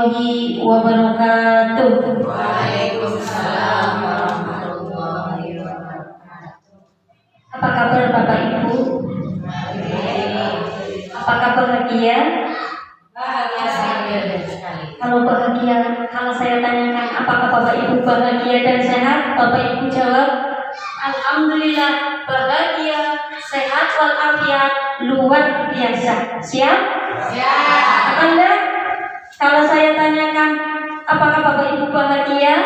warahmatullahi wabarakatuh. Waalaikumsalam warahmatullahi wabarakatuh. Apa kabar Bapak Ibu? Apakah bahagia? Bahagia sekali. Kalau bahagia, kalau saya tanyakan apakah Bapak Ibu bahagia dan sehat, Bapak Ibu jawab, alhamdulillah bahagia, sehat walafiat, luar biasa. Siap? Siap. Anda? Kalau saya tanyakan apakah Bapak Ibu bahagia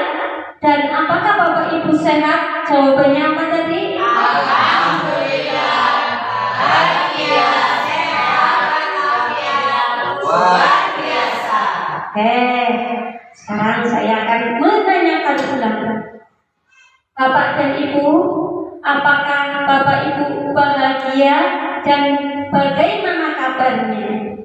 dan apakah Bapak Ibu sehat, jawabannya apa tadi? Alhamdulillah bahagia, sehat walafiat, luar biasa. Oke, sekarang saya akan menanyakan ulang. Bapak dan Ibu, apakah Bapak Ibu bahagia dan bagaimana kabarnya?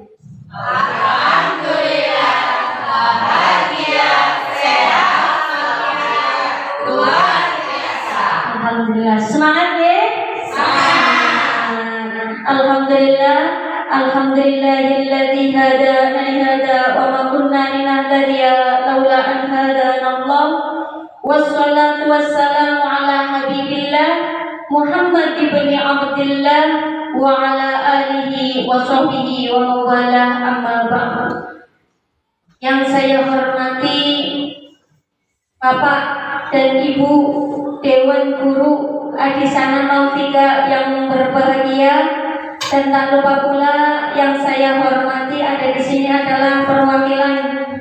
Alhamdulillah bahagia, sehat walafiat, luar biasa. Alhamdulillah, semangat ya? Semangat. Alhamdulillah, alhamdulillahilladzi hadana li hada wa ma kunna linahtadiya laula an hadana Allah. Wassalatu wassalamu ala habibillah Muhammad ibni Abdillah wa ala alihi wa sahbihi wa mawalah, amma ba'd. Yang saya hormati Bapak dan Ibu Dewan Guru Adisana 03 yang berbahagia, dan tak lupa pula yang saya hormati ada di sini adalah perwakilan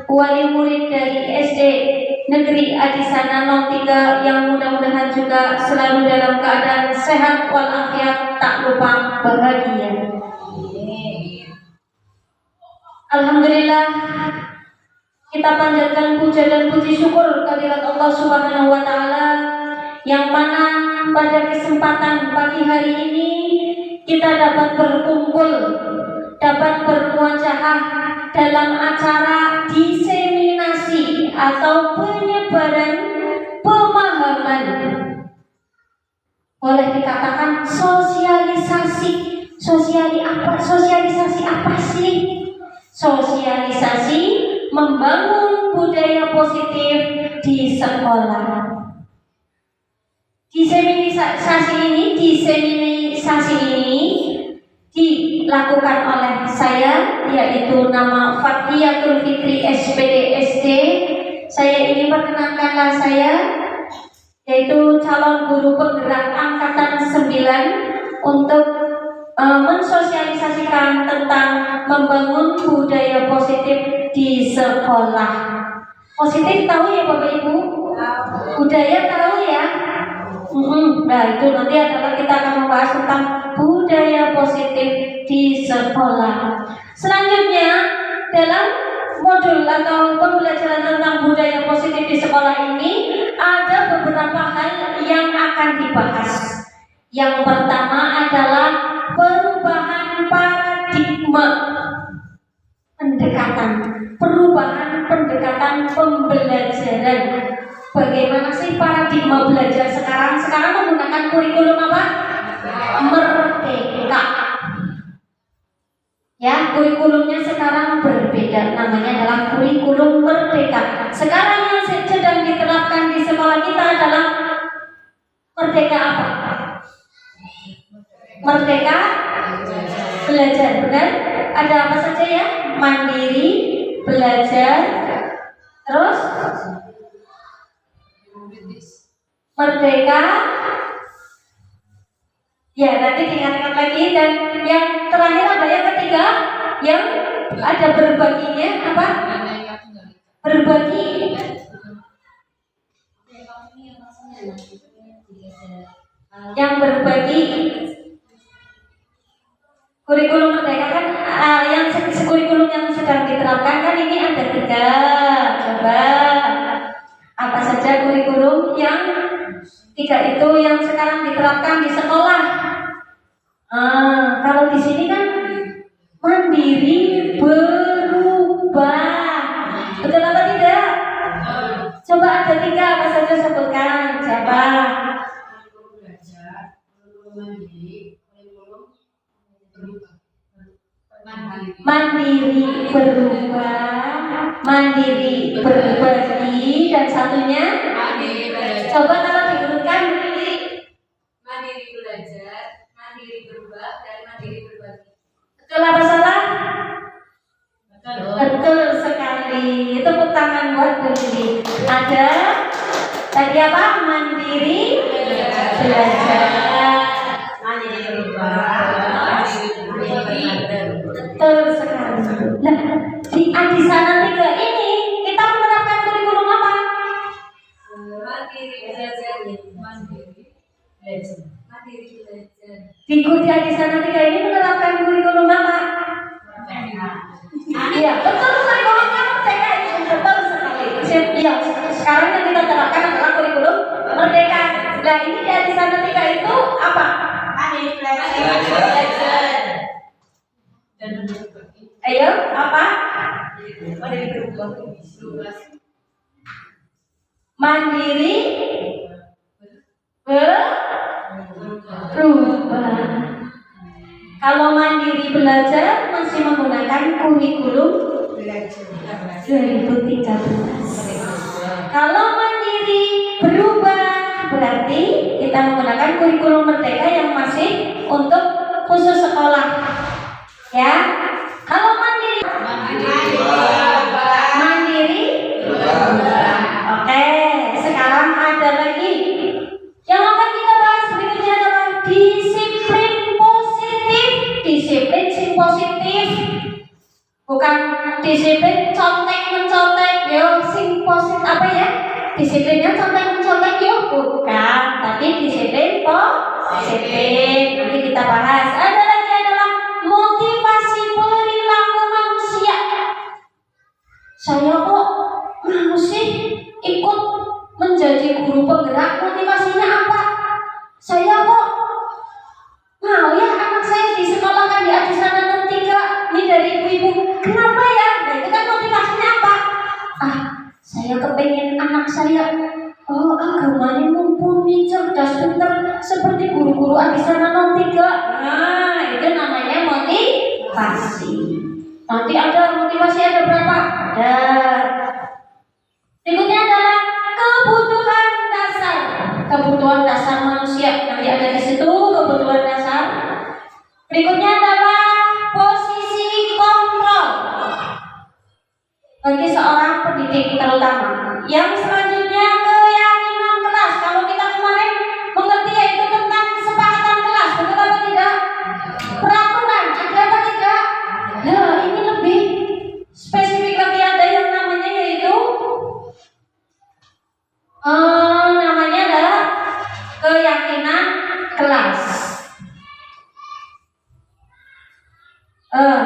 wali murid dari SD Negeri Adisana 03 yang mudah-mudahan juga selalu dalam keadaan sehat walafiat, tak lupa bahagia. Alhamdulillah, kita panjatkan puja dan puji syukur kehadirat Allah Subhanahu wa taala yang mana pada kesempatan pagi hari ini kita dapat berkumpul, dapat bermuajahah dalam acara diseminasi atau penyebaran pemahaman. Boleh dikatakan sosialisasi. Sosialisasi apa sih? Sosialisasi membangun budaya positif di sekolah. Diseminasi ini dilakukan oleh saya, yaitu nama Fathiatul Fitri SPD SD. Saya ini perkenalkanlah saya, yaitu calon guru penggerak angkatan 9 untuk mensosialisasikan tentang membangun budaya positif di sekolah. Positif tahu ya Bapak Ibu? Budaya tahu ya? Nah itu nanti adalah kita akan membahas tentang budaya positif di sekolah. Selanjutnya dalam modul atau pembelajaran tentang budaya positif di sekolah ini ada beberapa hal yang akan dibahas. Yang pertama adalah perubahan paradigma pendekatan, perubahan pendekatan pembelajaran. Bagaimana sih paradigma belajar sekarang? Sekarang menggunakan kurikulum apa? Merdeka. Ya, kurikulumnya sekarang berbeda. Namanya adalah kurikulum merdeka. Sekarang yang sedang diterapkan di sekolah kita adalah merdeka apa? Merdeka belajar, benar? Ada apa saja ya? Mandiri, belajar, terus merdeka. Ya, nanti diingat-ingat lagi. Dan yang terakhir ada yang ketiga, yang ada berbaginya apa? Berbagi. Yang berbagi. Kurikulum merdeka kan yang kurikulum yang sedang diterapkan kan ini ada 3. Coba apa saja kurikulum yang 3 itu yang sekarang diterapkan di sekolah? Kalau di sini kan mandiri berubah. Betul apa tidak? Coba ada 3 apa saja sebutkan. Siapa? Mandiri berubah, mandiri berbagi, dan satunya Mandiri belajar. coba kalau diurutkan mandiri. Mandiri belajar, mandiri berubah, dan mandiri berbagi. Betul apa salah? Betul. Betul sekali. Tepuk tangan buat berdiri. Ada tadi apa? Mandiri belajar. Mandiri berubah, mandiri Betul sekali. Nah, di Adisana 3 ini kita menerapkan kurikulum apa? mandiri belajar, mandiri belajar, mandiri belajar. Di Adisana 3 ini menerapkan kurikulum apa? Iya, betul sekali. Kurikulum merdeka itu betul sekali. Iya, sekarang yang kita terapkan adalah kurikulum merdeka. Nah, ini di Adisana 3 itu apa? Mandiri belajar. Dan berbagi. Ayo, apa? Mandiri berubah. Mandiri berubah. Kalau mandiri belajar masih menggunakan kurikulum 2013. Kalau mandiri berubah berarti kita menggunakan kurikulum merdeka yang masih untuk khusus sekolah. Ya. Kalau mandiri Oke, sekarang ada lagi yang akan kita bahas berikutnya adalah disiplin positif. Disiplin sing positif, bukan disiplin contek mencontek. Yo, sing positif apa ya? Disiplinnya contek mencontek yo, bukan. Tapi disiplin positif. Nanti kita bahas. Ada lagi adalah motivasi perilaku manusia. Saya kok mau sih ikut menjadi guru penggerak, motivasinya apa? Saya kok mau ya anak saya disekolahkan di Adisana 3 ini dari ibu-ibu. Kenapa ya? Nah, itu kan motivasinya apa? Saya kepengen anak saya agamanya mumpuni, cerdas, pintar seperti guru-guru Adisana 3. Nah, itu namanya motivasi. Nanti ada motivasi ada berapa? Ada. Berikutnya adalah kebutuhan dasar. Kebutuhan dasar manusia. Nanti ada di situ kebutuhan dasar. Berikutnya adalah posisi kontrol bagi seorang pendidik terutama. Yang selanjutnya keyakinan kelas. Kalau kita kemarin mengerti yaitu tentang kesepakatan kelas, betul apa tidak? Peraturan ada apa tidak? Nah, ini lebih spesifik lagi, ada yang namanya yaitu namanya adalah keyakinan kelas.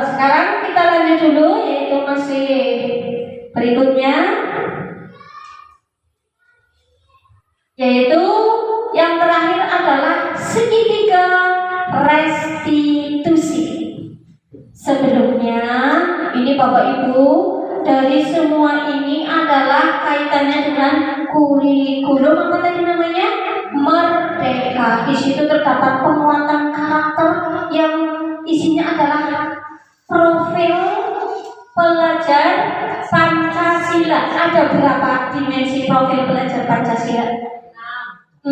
Sekarang kita lanjut dulu, yaitu masih berikutnya, yaitu yang terakhir adalah segitiga restitusi. Sebelumnya ini Bapak Ibu, dari semua ini adalah kaitannya dengan kurikulum apa tadi namanya? Merdeka. Di situ terdapat penguatan karakter yang isinya adalah profil pelajar Pancasila. Ada berapa dimensi profil pelajar Pancasila? 6.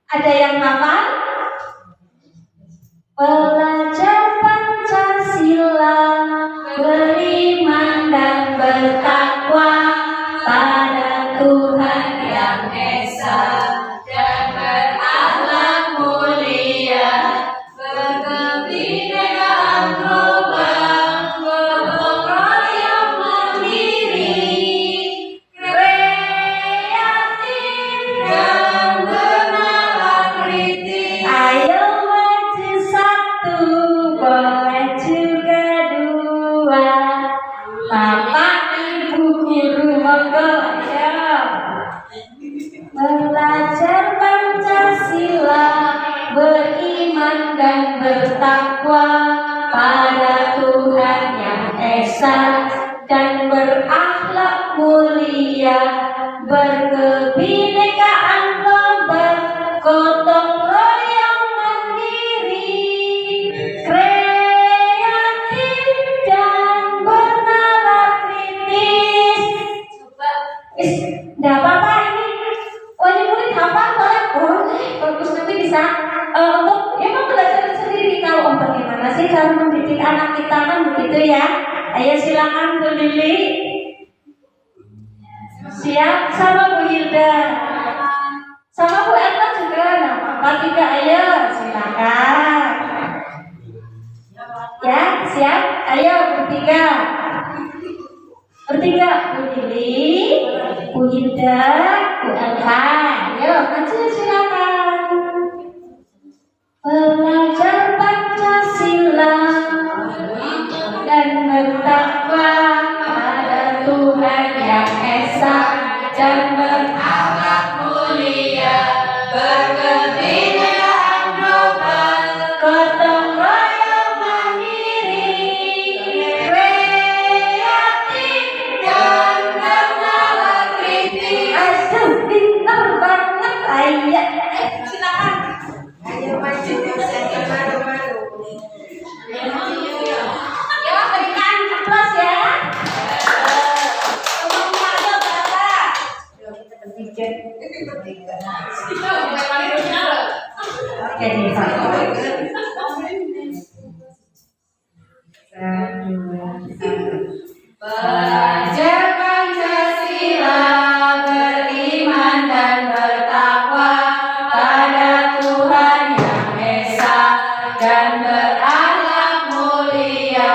Ada yang hafal? Pelajar Pancasila beriman dan bertakwa pada Tuhan yang Esa dan berakhlak mulia, berkebinekaan global, gotong royong mandiri, kreatif dan bernalar kritis. Ayo maju satu, boleh juga dua. Bapak Ibu guru monggo ya. Belajar Pancasila, beriman dan bertakwa pada Tuhan yang Esa dan berakhlak mulia, berkebinekaan global, gotong royong mandiri, kreatif dan bernalar kritis. Ayo silakan Bu Lili. Siap sama Bu Hilda. Sama Bu Eta juga. Nah, Bapak tiga ayo silakan. Ya, siap. Ayo bertiga. Bertiga Bu Lili, Bu Hilda, Bu Elva. Ayo maju silakan. Belajar Pancasila dan bertakwa pada Tuhan yang Esa dan berakhlak mulia, berkebudayaan global, gotong royong mandiri, kreatif dan bernalar kritis. Aduh, pintar banget ayah. Silakan. Ayo maju, saya malu-malu. Ya, berikan aplaus ya. Semuanya Bapak. Yuk kita bertiga. Oke, nih Pak. Belajar Pancasila, beriman dan bertakwa pada Tuhan yang Esa dan berakhlak mulia,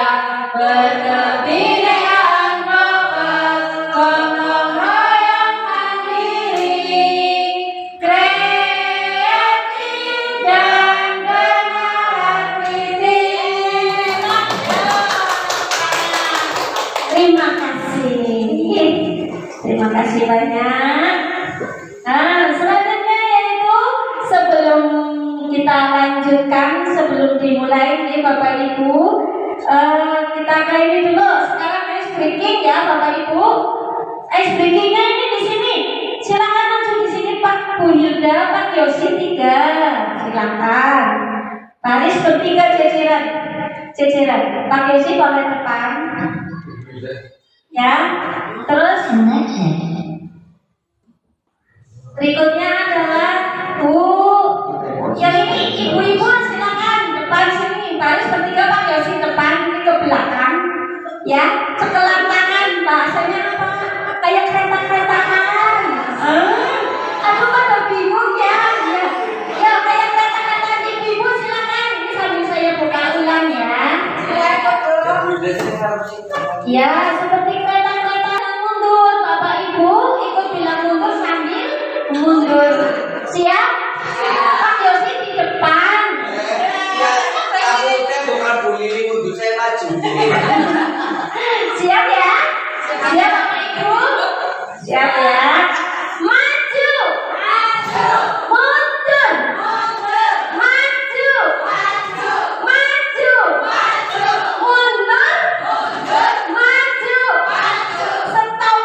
berkebudayaan global, gotong royong mandiri, kreatif dan bernalar kritis. Terima kasih. Terima kasih banyak. Nah, selanjutnya yaitu sebelum kita lanjutkan, sebelum dimulai nih Bapak Ibu, kita ke ini dulu. Sekarang ice breaking ya Bapak Ibu. Ice breakingnya ini di sini. Silakan maju di sini Pak Bu Hilda, Pak Yosi 3. Silakan. Baris bertiga ceceran. Pak Yosi boleh depan. Ya. Terus berikutnya adalah Bu. Yang ini ibu-ibu silakan depan sini. Baris bertiga Pak Yosi depan, ini ke belakang. Ya, cekelan tangan. Bahasanya apa? Kayak kereta-keretaan. Aku pada bingung ya. Ya, kayak kereta-keretaan ibu-ibu silakan. Ini sambil saya buka ulang ya. Ya, seperti kereta-kereta mundur. Bapak Ibu ikut bilang mundur sambil mundur. Siap? Pak Yosi di depan. Aku bukan Bu Lili, mundur saya maju. Siap ya? Siap Bapak Ibu? Siap ya? Maju. Mundur. Maju. Mundur. Maju. Stop.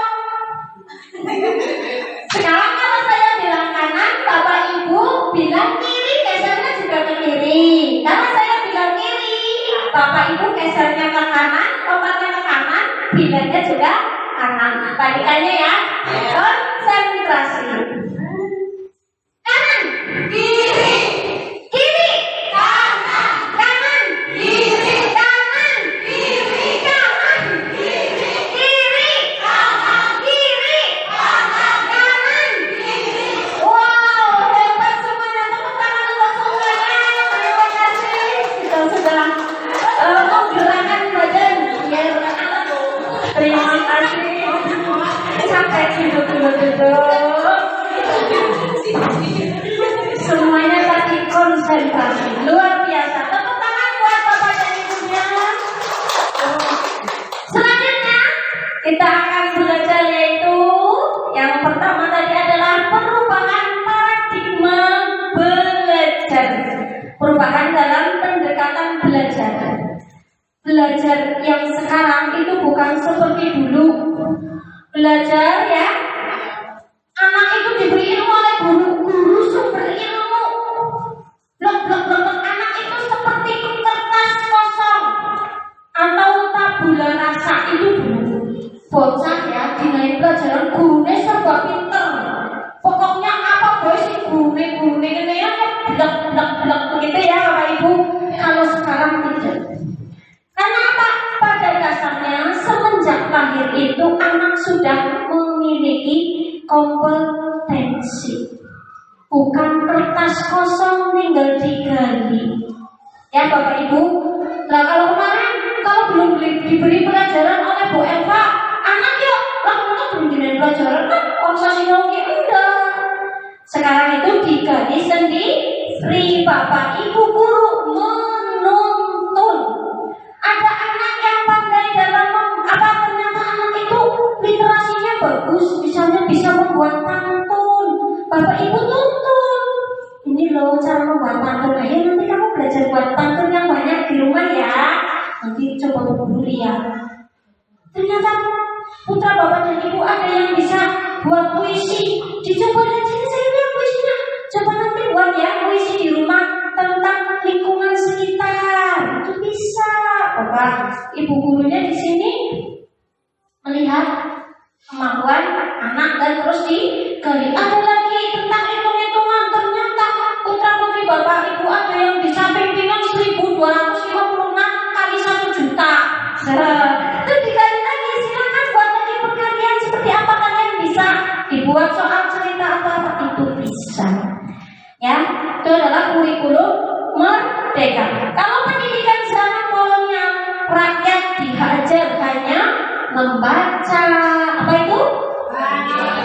Sekarang kalau saya bilang kanan, Bapak Ibu bilang kiri, gesernya juga ke kiri. Karena saya bilang kiri, Bapak Ibu gesernya ke kanan, lompatnya ke kanan, bilangnya juga kanan. Balikannya ya. Konsentrasi. Kanan, kiri, kiri, kanan, kanan, kiri, kanan, kiri, kanan, kiri, kiri, kanan, kiri, kanan, kanan, kiri. Wow, hebat semuanya. Tepuk tangan untuk semuanya. Terima kasih. Kita sudah menggerakkan badan biar terima kasih. Sampai duduk. Semuanya tadi konsentrasi luar biasa. Tepuk tangan buat Bapak dan Ibunya. Selanjutnya kita akan belajar yaitu yang pertama tadi adalah perubahan paradigma belajar. Perubahan dalam pendekatan belajar. Belajar yang sekarang itu bukan seperti dulu. Belajar ya, anak itu diberi ilmu oleh guru sumber ilmu. Blok anak itu seperti kertas kosong atau tabula rasa itu dulu. Bocah ya, dinilai pelajaran gurunya serba pinter. Pokoknya apa boy sih gurunya ini ya blok begitu ya Bapak Ibu. Kalau sekarang tidak. Karena apa? Pada dasarnya kompetensi, bukan kertas kosong tinggal digali. Ya Bapak Ibu, nah kalau kemarin kalau belum diberi pelajaran oleh Bu Eva, anak yuk langsung belum diberi pelajaran kan organisasi nongki enggak. Sekarang itu digali sendiri, Bapak Ibu guru menuntun. Ada anak yang pandai dalam ternyata anak itu literasinya bagus, misalnya bisa membuat pantun. Bapak Ibu tuntun. Ini loh cara membuat pantun. Ayo nanti kamu belajar buat pantun yang banyak di rumah ya. Nanti coba dulu lihat. Ternyata putra Bapak dan Ibu ada yang bisa buat puisi. Dicoba lihat sini saya lihat puisinya. Coba nanti buat ya puisi di rumah tentang lingkungan sekitar. Itu bisa. Bapak Ibu gurunya di sini melihat kemampuan anak dan terus digali. Ada lagi tentang hitung-hitungan. Ternyata putra putri Bapak Ibu ada yang bisa pimpinan 1256 kali 1 juta. Itu digali lagi. Silakan buat lagi perkalian seperti apa kalian bisa. Dibuat soal cerita atau apa itu bisa. Ya, itu adalah kurikulum merdeka. Kalau pendidikan zaman kolonial, rakyat diajar hanya membaca, apa itu?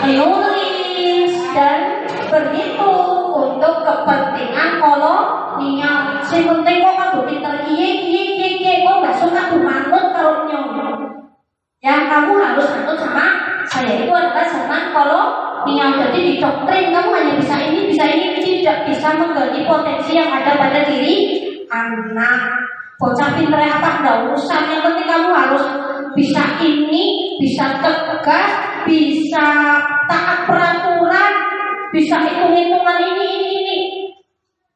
Menulis dan berhitung untuk kepentingan kolonial. Si penting kok kamu pinter kiye kok nggak suka tuh manut kalau nyong. Ya kamu harus manut sama saya. Itu adalah zaman kolonial. Jadi didoktrin kamu hanya bisa ini, tidak bisa menggali potensi yang ada pada diri anak. Bocah pinter apa enggak urusan, yang penting kamu harus bisa ini, bisa tegas, bisa taat peraturan, bisa hitung-hitungan ini.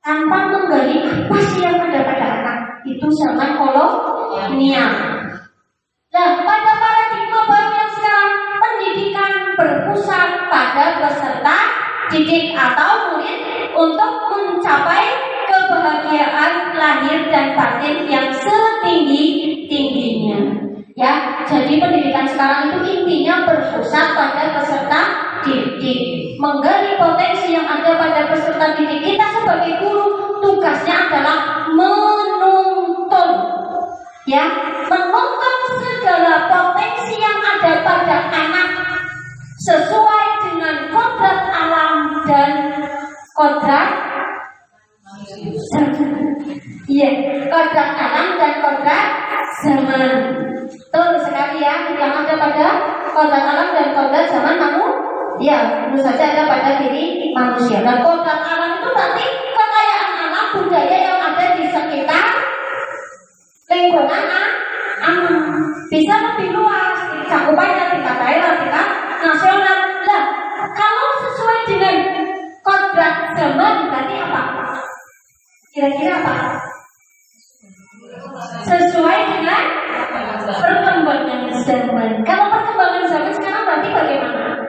Tanpa menggali apa sih yang ada pada anak. Itu zaman kolonial. Nah, pada paradigma baru yang sekarang, pendidikan berpusat pada peserta didik atau murid untuk mencapai kebahagiaan lahir dan batin yang setinggi-tingginya. Ya, jadi pendidikan sekarang itu intinya berpusat pada peserta didik, menggali potensi yang ada pada peserta didik. Kita sebagai guru tugasnya adalah menuntun, ya, menuntun segala potensi yang ada pada anak sesuai dengan kodrat alam dan kodrat iya, kodrat alam dan kodrat zaman. Betul sekali ya, yang ada pada kodrat alam dan kodrat zaman kamu, ya tentu saja ada pada diri manusia. Dan kodrat alam itu berarti kekayaan alam budaya yang ada di sekitar lingkungan alam. Bisa lebih luas, cakupannya tingkat daerah, tingkat nasional. Lah, kalau sesuai dengan kodrat zaman berarti apa? Kira-kira apa? Sesuai dengan perkembangan zaman. Kalau perkembangan zaman sekarang berarti bagaimana?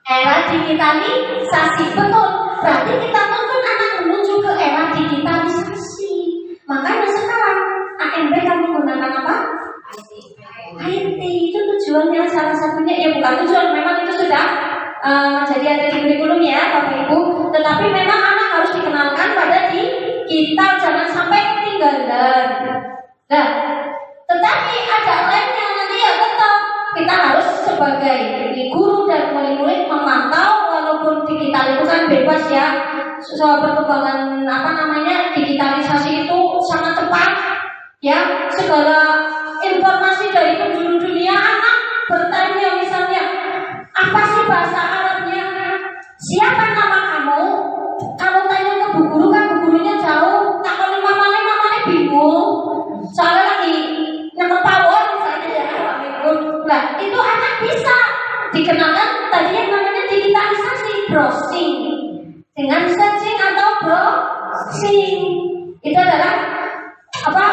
Era digitalisasi, betul. Berarti kita tuntun anak menuju ke era digitalisasi. Makanya sekarang AMB kami menggunakan apa? IT. Itu tujuannya salah satunya, ya bukan tujuan, memang itu sudah jadi ada di kurikulum ya Bapak Ibu. Tetapi memang anak harus dikenalkan pada kita, jangan sampai ketinggalan. Nah, tetapi ada lainnya nanti ya tetap kita harus sebagai guru dan murid-murid memantau, walaupun digital itu kan bebas ya. Soal perkembangan digitalisasi itu sangat cepat ya. Segala informasi dari penjuru dunia, anak bertanya misalnya, apa sih bahasa Arabnya? Siapa nama kamu? Kalau tanya ke bu guru kan bu gurunya jauh. Tak kalau mamanya bingung. Soalnya lagi nyetel power misalnya ya. Nah itu anak bisa dikenalkan tadi yang namanya digitalisasi, browsing. Dengan searching atau browsing itu adalah apa?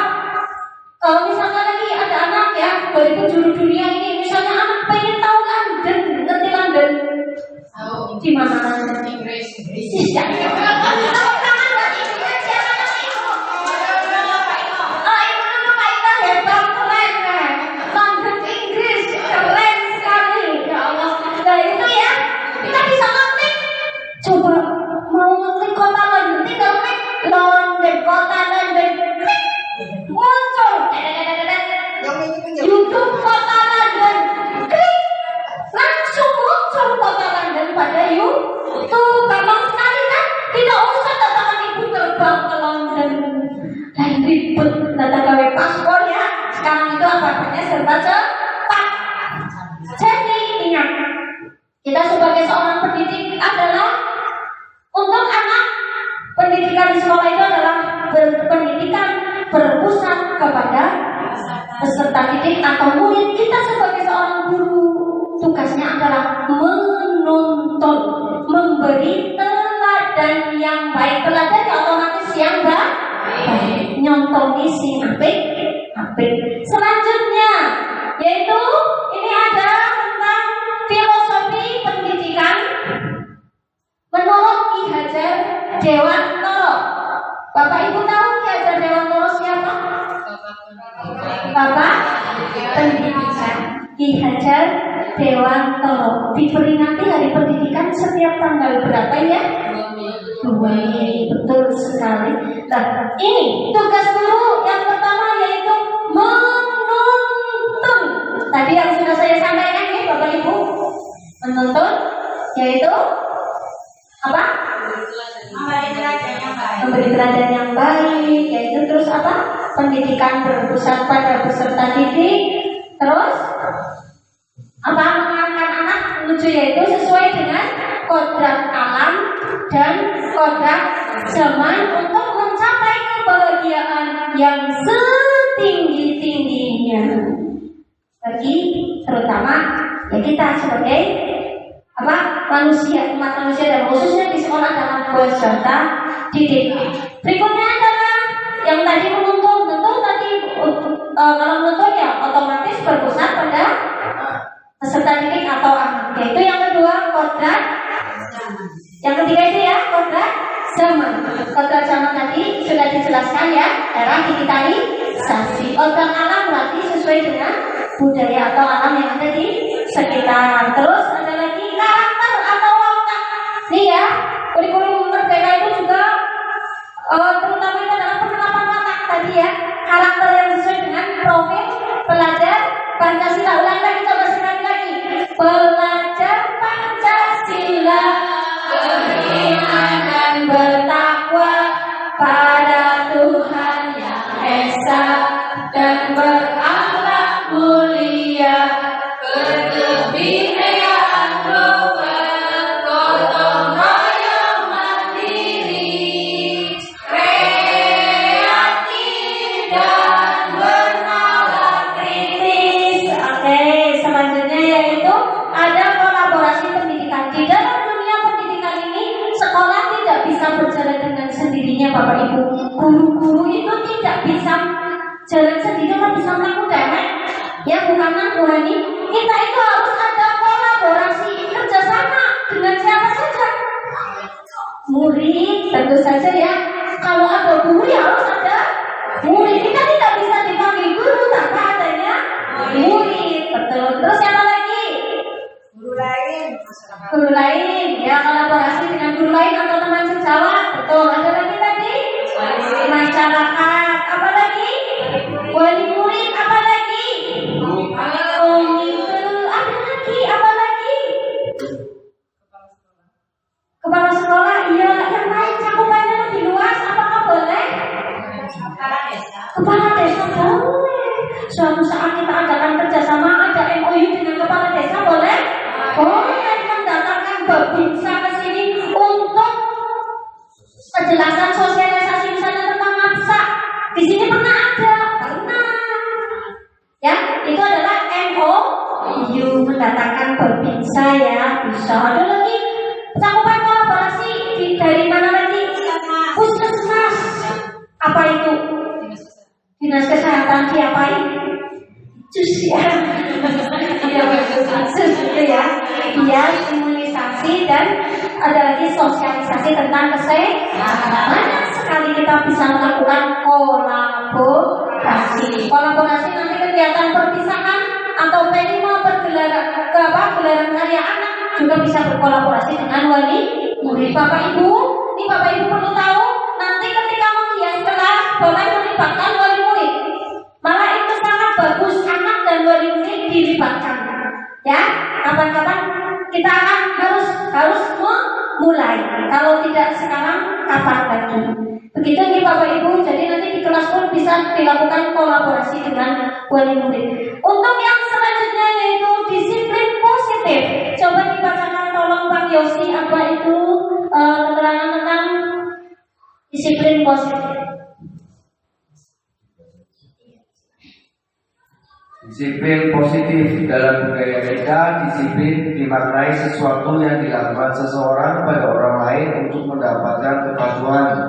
Kalau misalnya lagi ada anak ya dari penjuru dunia ini, misalnya anak pengen tahu London, ngerti London? Di mana? Inggris. Iya. belajar Dewantoro. Diperingati Hari Pendidikan setiap tanggal berapa ya? 2 Mei. Betul sekali. Nah, ini tugas guru yang pertama yaitu menuntun. Tadi yang sudah saya sampaikan ya Bapak Ibu, menuntun yaitu apa? Memberi teladan yang baik, yaitu terus apa? Pendidikan berpusat pada peserta didik, terus apa? Mengarahkan anak menuju yaitu sesuai dengan kodrat alam dan kodrat zaman untuk mencapai kebahagiaan yang setinggi-tingginya bagi terutama ya kita sebagai apa manusia, umat manusia dan khususnya di sekolah dalam peserta didik. Berikutnya adalah yang tadi menuntun. Tentu tadi kalau menuntun ya otomatis berpusat pada peserta didik atau anak. Yaitu yang kedua kodrat. Yang ketiga itu ya kodrat zaman. Kodrat zaman tadi sudah dijelaskan ya, era digitalisasi. Kodrat alam berarti sesuai dengan budaya atau alam yang ada di sekitar. Terus ada lagi karakter atau watak. Nih ya, kurikulum merdeka itu juga terutama itu adalah penerapan watak tadi ya, karakter yang sesuai dengan profil pelajar Pancasila. Ulang lagi, coba sekali lagi. Pelajar Pancasila beriman dan bertakwa pada Tuhan yang esa dan berakhlak mulia, berkebinekaan bergotong royong mandiri, kreatif dan bernalar kritis. Oke, selanjutnya yaitu ada kolaborasi pendidikan. Di dalam dunia pendidikan ini, sekolah tidak bisa berjalan dengan sendirinya Bapak Ibu. Guru-guru itu tidak bisa jalan sendiri, kan bisa melakukan dewek. Ya bukan Bu Hani. Kita itu harus ada kolaborasi, kerjasama dengan siapa saja. Murid tentu saja ya. Kalau ada guru ya harus ada murid. Kita tidak bisa dipanggil guru tanpa adanya murid. Betul. Terus siapa lagi? Guru lain ya, kolaborasi dengan guru lain atau teman sejawat. Betul. Ada lagi tadi masyarakat. Apa lagi? Wali murid. Apa lagi? Ada lagi. Apa lagi? Kepala sekolah. Iya, yang lain cakupannya lebih luas. Apakah boleh? Kepala desa boleh. Suatu saat kita adakan kerjasama, ada MOU dengan kepala desa boleh? Boleh mendatangkan babinsa ke sini untuk penjelasan sosialisasi misalnya tentang nafsa. Di sini pernah ada, ya, itu adalah MOU mendatangkan babinsa ya, bisa. Ada lagi cakupan kolaborasi dari mana lagi? Puskesmas. Apa itu? Dinas Kesehatan diapain? Cus ya. Iya khusus gitu ya. Dia imunisasi dan ada lagi sosialisasi tentang kesehatan. Banyak sekali kita bisa melakukan kolaborasi. Kolaborasi nanti kegiatan perpisahan atau penima pergelaran gelaran karya anak juga bisa berkolaborasi dengan wali murid. Bapak Ibu, ini Bapak Ibu perlu tahu nanti ketika menghias kelas boleh melibatkan wali murid. Malah itu sangat bagus anak dan wali murid dilibatkan. Ya, kapan-kapan kita akan harus memulai. Kalau tidak sekarang, kapan lagi? Begitu nih Bapak Ibu. Jadi nanti di kelas pun bisa dilakukan kolaborasi dengan wali murid. Untuk yang selanjutnya yaitu disiplin positif. Coba dibacakan tolong Pak Yosi apa itu keterangan tentang disiplin positif. Disiplin positif dalam budaya kita, disiplin dimaknai sesuatu yang dilakukan seseorang pada orang lain untuk mendapatkan kepatuhan.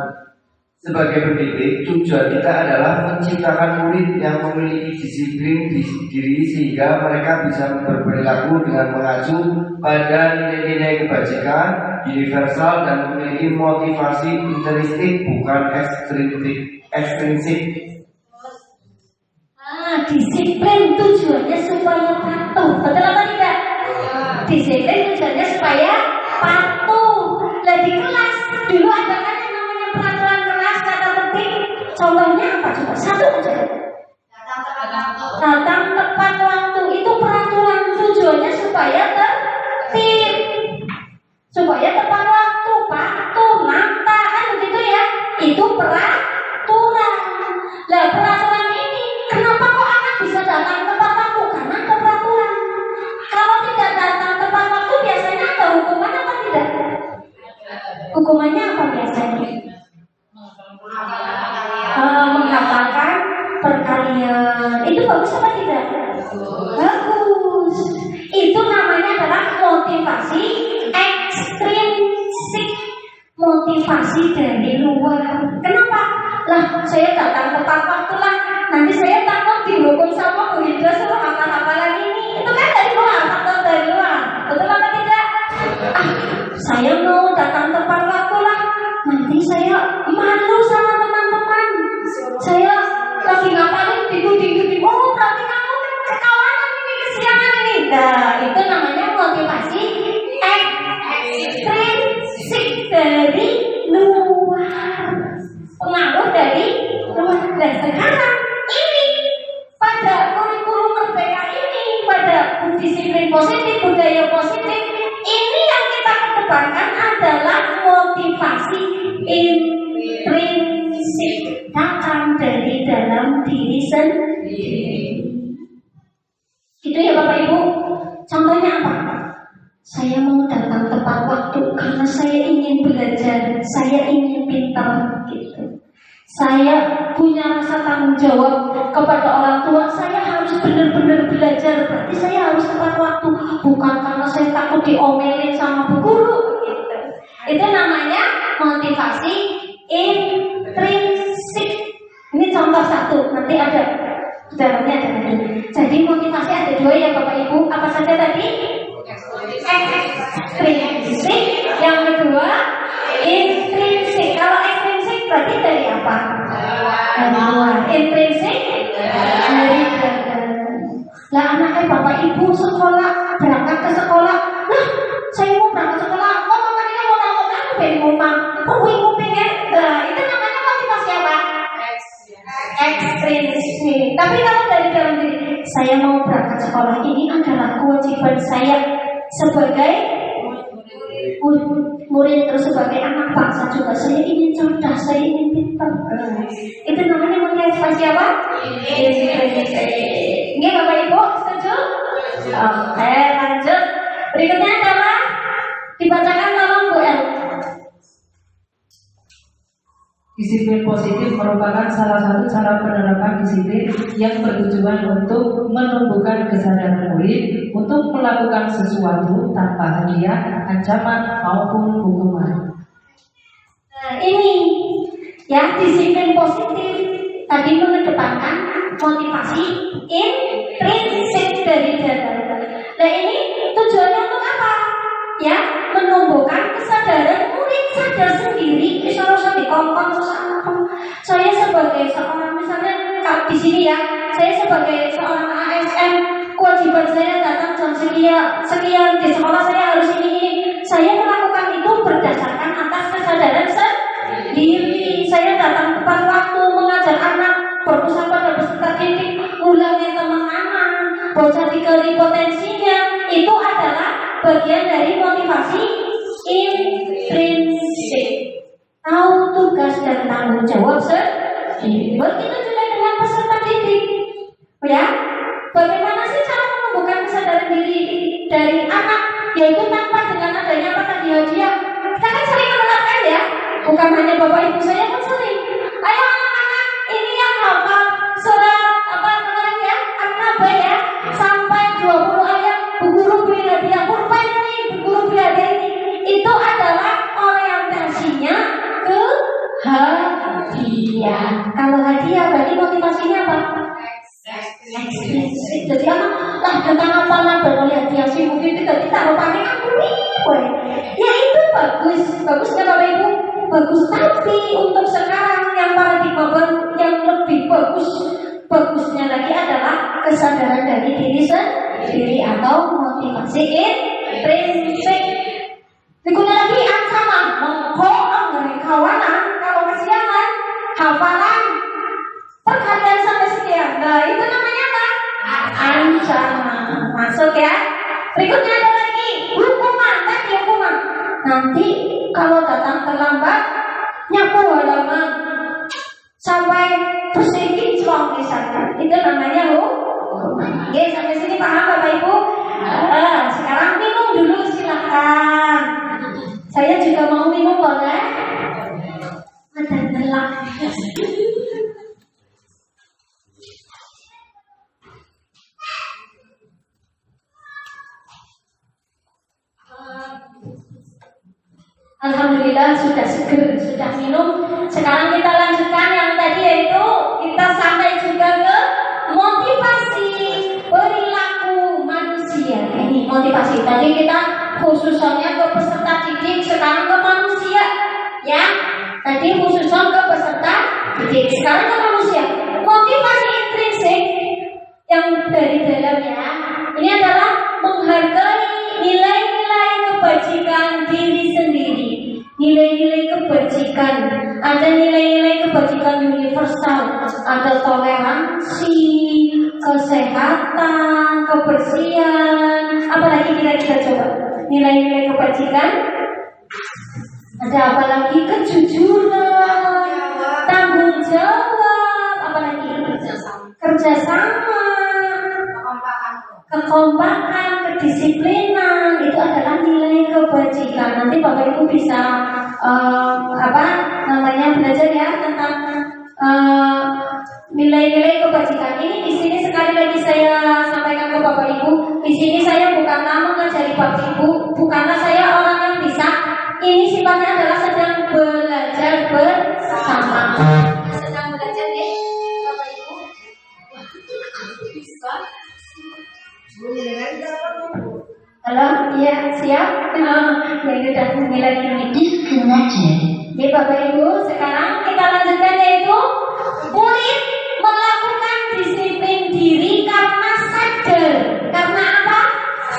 Sebagai pendidik, tujuan kita adalah menciptakan murid yang memiliki disiplin di diri sehingga mereka bisa berperilaku dengan mengacu pada nilai-nilai kebajikan universal dan memiliki motivasi intrinsik bukan ekstrinsik. disiplin tujuannya supaya patuh. Betul apa tidak? Disiplin tujuannya supaya patuh. Lah di kelas dulu ada kan yang namanya peraturan kelas kata tertib. Contohnya apa coba? Satu aja. Datang tepat waktu itu peraturan tujuannya supaya tertib, supaya tepat waktu, patuh, nata kan begitu ya. Itu peraturan. Lah peraturan ini kenapa kok anak bisa datang tepat waktu? Karena ada peraturan. Kalau tidak datang tepat waktu biasanya ada hukuman apa tidak? Hukumannya apa biasanya? Menghafalkan perkalian. Itu bagus apa tidak? Bagus. Itu namanya adalah motivasi ekstrinsik, motivasi dari luar. Kenapa? Lah saya datang tepat waktu lah. Nanti saya takut dihukum sama Bu Hidra suruh hafal lagi ini. Itu kan dari luar, faktor dari luar. Betul apa tidak? Saya mau datang tepat waktu lah. Nanti saya malu sama teman-teman. Saya lagi ngapalin tidur. Oh berarti kamu kekawanan ini, kesiangan ini. Nah itu namanya motivasi ekstrinsik dari luar, pengaruh dari luar. Dan sekarang ini pada kurikulum merdeka ini, pada disiplin positif, budaya positif ini yang kita kedepankan adalah motivasi intrinsik, datang dari dalam diri sendiri. Itu ya Bapak Ibu. Contohnya apa? Saya mau datang tepat waktu karena saya ingin belajar, saya ingin pintar gitu. Saya punya rasa tanggung jawab kepada orang tua. Saya harus benar-benar belajar. Berarti saya harus tepat waktu. Bukan karena saya takut diomelin sama bu guru gitu. Itu namanya motivasi intrinsik. Ini contoh satu. Nanti ada dalamnya ada lagi. Jadi motivasi ada dua ya Bapak Ibu. Apa saja tadi? Ekstrinsik. Yang kedua intrinsik. Kalau ekstrinsik berarti dari apa? Dari luar. Intrinsik dari dalam. Lah anaknya Bapak Ibu sekolah, berangkat ke sekolah. Lah saya mau berangkat sekolah. Kok mamanya mau tahu dari rumah? Kok ibu pengen? Nah itu namanya motivasi apa? Ekstrinsik. Tapi kalau dari dalam diri, saya mau berangkat sekolah, ini adalah kewajiban saya sebagai murid, terus sebagai anak bangsa juga. Saya ingin cerdas, saya ingin pintar. Itu namanya motivasi apa? Ini Bapak Ibu setuju? Oke, lanjut. Berikutnya adalah dibacakan tolong Bu El. Disiplin positif merupakan salah satu cara penerapan disiplin yang bertujuan untuk menumbuhkan kesadaran murid untuk melakukan sesuatu tanpa hadiah, ancaman maupun hukuman. Nah, ini ya disiplin positif tadi mengedepankan motivasi intrinsik dari dalam. Nah ini tujuannya untuk apa? Ya menumbuhkan kesadaran murid sadar sendiri. Misalnya di kompon saya sebagai seorang misalnya di sini ya, saya sebagai seorang ASN kewajiban saya datang jam sekian di sekolah saya harus ini. Saya melakukan itu berdasarkan atas kesadaran sendiri. Saya datang tepat waktu mengajar anak, berpusat pada peserta didik, ulangi teman-teman, bocah dikali potensinya. Itu adalah bagian dari motivasi intrinsik. Tahu tugas dan tanggung jawab sendiri. Begitu juga dengan peserta didik. Ya, bagaimana sih cara menumbuhkan kesadaran diri dari anak? Yaitu tanpa dengan adanya apa tadi hadiah. Kita kan sering menerapkan ya, bukan hanya bapak ibu saya pun sering. Ayo anak-anak, ini yang hafal surat apa kemarin ya, An-Naba ya, sampai 20 ayat. Bu guru beri hadiah, pulpen nih, bu guru beri hadiah ini. Itu adalah orientasinya ke hadiah. Kalau hadiah berarti motivasinya apa? Ekstrinsik. Jadi apa? Lah tentang apa nambah oleh hadiah sih mungkin tidak taruh pakai aku nih. Ya itu bagus, bagusnya Bapak Ibu, bagus. Tapi untuk sekarang yang paradigma baru yang lebih bagusnya lagi adalah kesadaran dari diri sendiri atau motivasi intrinsik. Digunakan lagi ancaman, mengkoang dari kawanan kalau kesiangan, hafalan perhatian sampai sekian. Nah itu namanya apa? Ancaman. Masuk ya. Berikutnya ada lagi hukuman, tadi hukuman. Nanti kalau datang terlambat, nyapu halaman sampai bersih kinclong misalkan, itu namanya hukuman. Oke, sampai sini paham Bapak Ibu? Sekarang minum dulu silakan. Saya juga mau minum boleh? Ada telak. Alhamdulillah sudah seger, sudah minum. Sekarang kita lanjutkan yang tadi, yaitu kita sampai juga ke motivasi perilaku manusia. Ini motivasi. Tadi kita khususnya ke peserta didik, sekarang ke manusia. Ya, tadi khususnya ke peserta didik, sekarang ke manusia. Motivasi intrinsik yang dari dalamnya ini adalah menghargai nilai-nilai kebajikan diri sendiri. Nilai-nilai kebajikan, ada nilai-nilai kebajikan universal, ada toleransi, kesehatan, kebersihan, apalagi kira-kira coba nilai-nilai kebajikan. Ada apa lagi? Kejujuran, tanggung jawab, apalagi kerjasama, kekompakan, kedisiplinan, itu adalah nilai kebajikan. Nanti Bapak Ibu bisa belajar ya tentang nilai-nilai kebajikan ini. Di sini sekali lagi saya sampaikan ke Bapak Ibu, di sini saya bukanlah mengajari Bapak Ibu, bukanlah saya orang yang bisa. Ini sifatnya adalah sedang belajar bersama. Sedang belajar deh, Bapak Ibu. Bisa. Halo, iya siap? Ya udah mulai ini. Jadi Bapak Ibu, sekarang kita lanjutkan, yaitu murid melakukan disiplin diri karena sadar. Karena apa?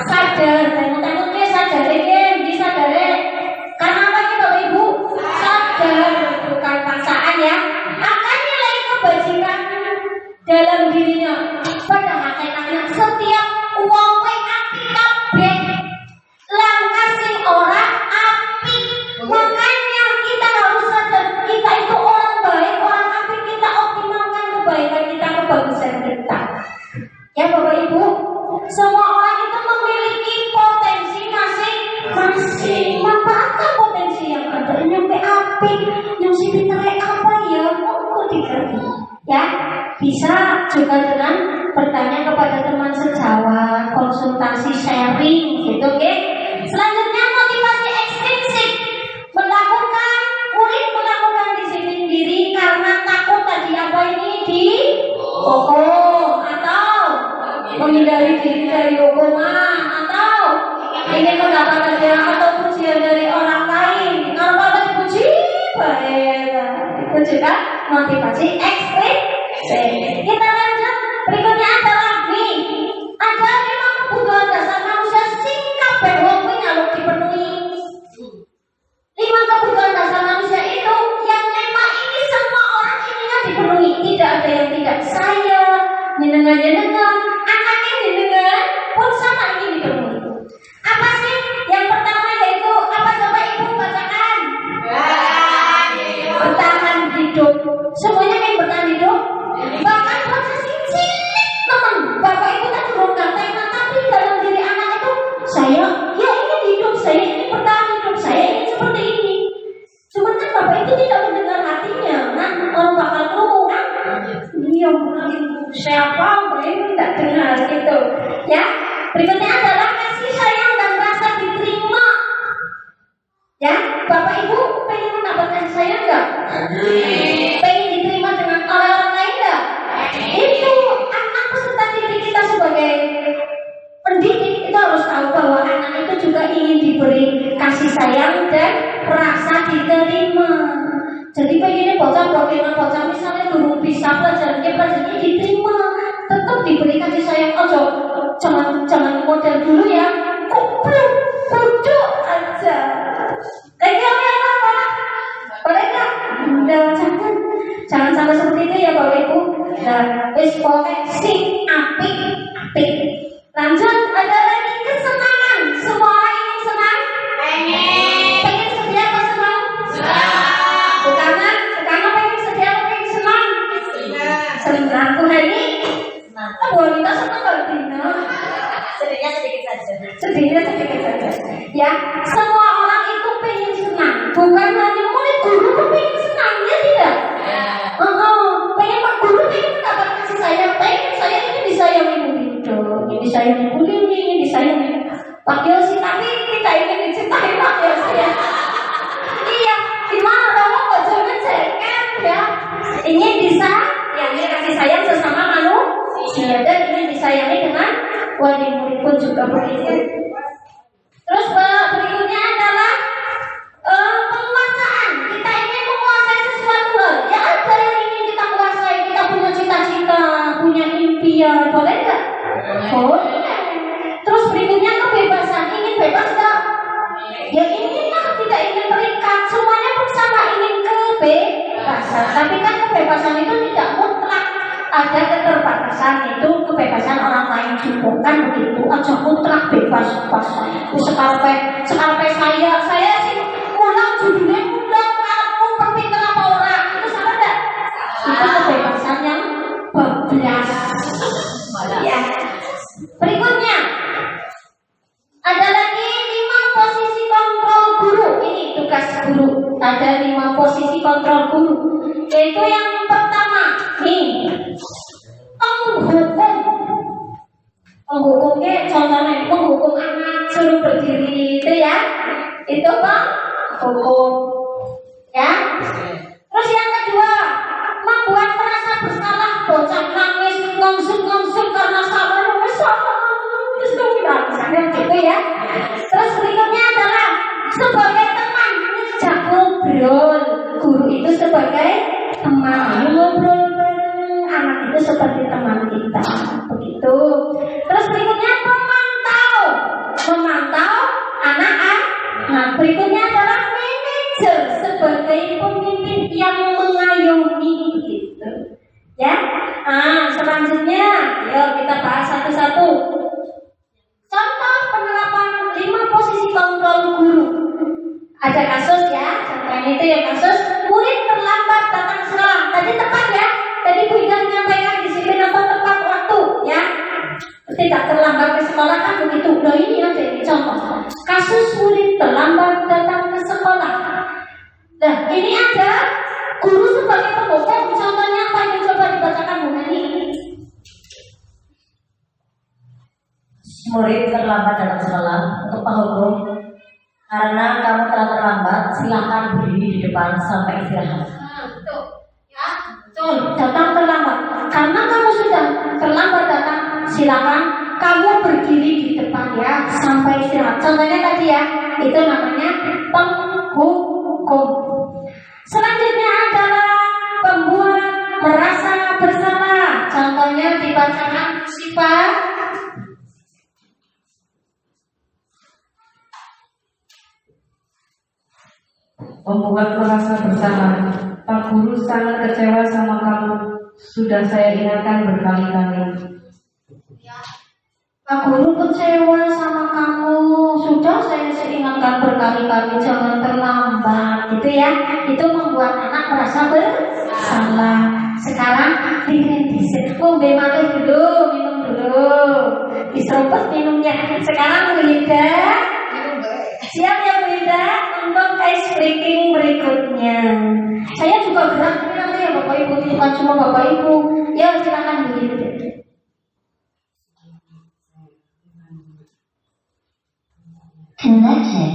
Sadar. Teman-teman dia sadar, dia sadar. Karena apa nih Bapak Ibu? Sadar, bukan paksaan ya. Akan nilai kebajikan dalam dirinya. Pada hakikatnya setiap wong kowe api kabeh. Langkah sing ora api. Makanya kita harus sadar, kita itu orang baik, orang api. Kita optimalkan kebaikan kita, kebagusan kita. Ya Bapak Ibu, semua orang itu memiliki potensi masing-masing. Manfaatkan potensi yang ada. Nyampe api, yang si pintere apa ya? Monggo dikerti. Ya, bisa juga dengan bertanya kepada teman sejawat, konsultasi, sharing, gitu, oke? Selanjutnya motivasi ekstrinsik, murid melakukan disiplin diri karena takut tadi apa ini dihukum, atau menghindari diri dari hukuman, atau ingin mendapat hadiah atau pujian dari orang lain. Kenapa harus dipuji? Baik, itu juga motivasi ekstrinsik. Kita lanjut, berikutnya adalah nih, ada 5 kebutuhan dasar manusia sing kabeh wong kuwi nyaluk dipenuhi. 5 kebutuhan dasar manusia itu yang memang ini semua orang inginnya dipenuhi, tidak ada yang tidak. Saya jenengan anaknya jenengan pun sama ingin dipenuhi. Apa sih? Yang pertama yaitu apa, coba Ibu bacakan? Bertahan hidup. Semuanya yang bertahan hidup. Bahkan proses cilik teman Bapak Ibu tak turun ganteng, tapi dalam diri anak itu saya ya ingin hidup, saya ingin bertahan hidup, saya ingin seperti ini. Cuman kan Bapak Ibu tidak mendengar hatinya, kan orang bakal ngomong kan, dia mungkin siapa Bapak tidak dengar gitu. Ya, berikutnya adalah kasih sayang dan rasa diterima. Ya, Bapak Ibu pengen mendapat kasih sayang enggak? Pengen diterima dengan oleh orang lain enggak? Itu anak peserta didik kita sebagai pendidik itu harus tahu bahwa anak Jangan sampai seperti itu ya Bapak Ibu. Nah, wis pokoknya sing apik. Lanjut, ada lagi kesenangan. Semua orang ingin senang? Pengen sedih apa senang? Karena pengen sedih apa pengen senang? Senang. Udah ini wanita senang kalau Dina. Sedihnya sedikit saja. Sedihnya sedikit saja. Ya, semua orang itu pengen senang. Bukan hanya murid, guru pun pengen senang, ya tidak? Pengen Pak Guru pengen mendapat kasih sayang. Pengen saya ini disayangi Bu Wido, ingin disayangi Bu Lini, ingin disayangi Pak Yosi. Tapi kita ingin dicintai Pak Yosi ya. Iya, gimana kamu kok jangan cekan ya? Ingin disayangi kasih sayang sesama manusia dan ingin disayangi dengan wali murid pun juga begitu. Terus berikutnya adalah penguasaan. Kita ingin menguasai sesuatu. Ya ada yang ingin kita kuasai. Kita punya cita-cita, punya impian. Boleh nggak? Boleh. Terus berikutnya kebebasan. Ingin bebas nggak? Ya inginlah. Tidak ingin terikat. Semuanya bersama ingin kebebasan. Tapi kan kebebasan itu tidak mutlak. Ada keterbatasan, itu kebebasan orang lain juga kan begitu. Aja mutlak bebas. Sekarang saya sih ulang judulnya ulang aku penting kenapa orang itu sama enggak? Itu kebebasan yang bablas. Ya. Berikutnya ada lagi 5 posisi kontrol guru. Ini tugas guru. Ada 5 posisi kontrol guru. Yaitu yang pertama, menghukumnya contohnya menghukum anak suruh berdiri itu ya, itu apa? Hukum ya. Terus yang kedua, membuat merasa bersalah. Bocah nangis ngomsung karena salah gitu ya. Terus berikutnya adalah sebagai teman, ngajak ngobrol. Guru itu sebagai teman, ngobrol bareng anak itu seperti teman kita, begitu. Terus berikutnya memantau anak-anak. Nah, berikutnya adalah manajer sebagai pemimpin yang mengayomi, gitu. Ya. Nah, selanjutnya, yuk kita bahas satu-satu. Contoh penerapan 5 posisi kontrol guru. Ada kasus ya, contohnya itu ya kasus murid terlambat datang ke sekolah. Tadi tepat ya, tadi Bu Ida menyampaikan disiplin apa tepat waktu ya. Tidak terlambat ke sekolah kan begitu. Nah ini ada ini contoh kasus murid terlambat datang ke sekolah. Nah ini ada guru sebagai penghukum. Contohnya apa yang coba dibacakan Bu Nani? Murid terlambat datang sekolah untuk penghukum. Karena kamu telah terlambat, silakan berdiri di depan sampai istirahat. Betul, ya, betul. Datang terlambat. Karena kamu sudah terlambat datang, silakan kamu berdiri di depan ya sampai istirahat. Contohnya tadi ya, itu namanya penghukum. Selanjutnya adalah pembuat merasa bersalah. Contohnya dibacakan sifat. Membuat merasa bersalah. Pak Guru sangat kecewa sama kamu. Sudah saya ingatkan berkali-kali. Pak Guru kecewa sama kamu. Sudah saya ingatkan berkali-kali jangan terlambat. Gitu ya. Itu membuat anak merasa bersalah. Sekarang dikritik. Ngombe makan dulu, minum dulu. Diseruput minumnya. Sekarang Bu Ida. Siap ya Bu Ida untuk ice breaking berikutnya. Saya juga gerak nanti ya Bapak Ibu, bukan cuma Bapak Ibu. Ya silakan Bu Ida. Connected.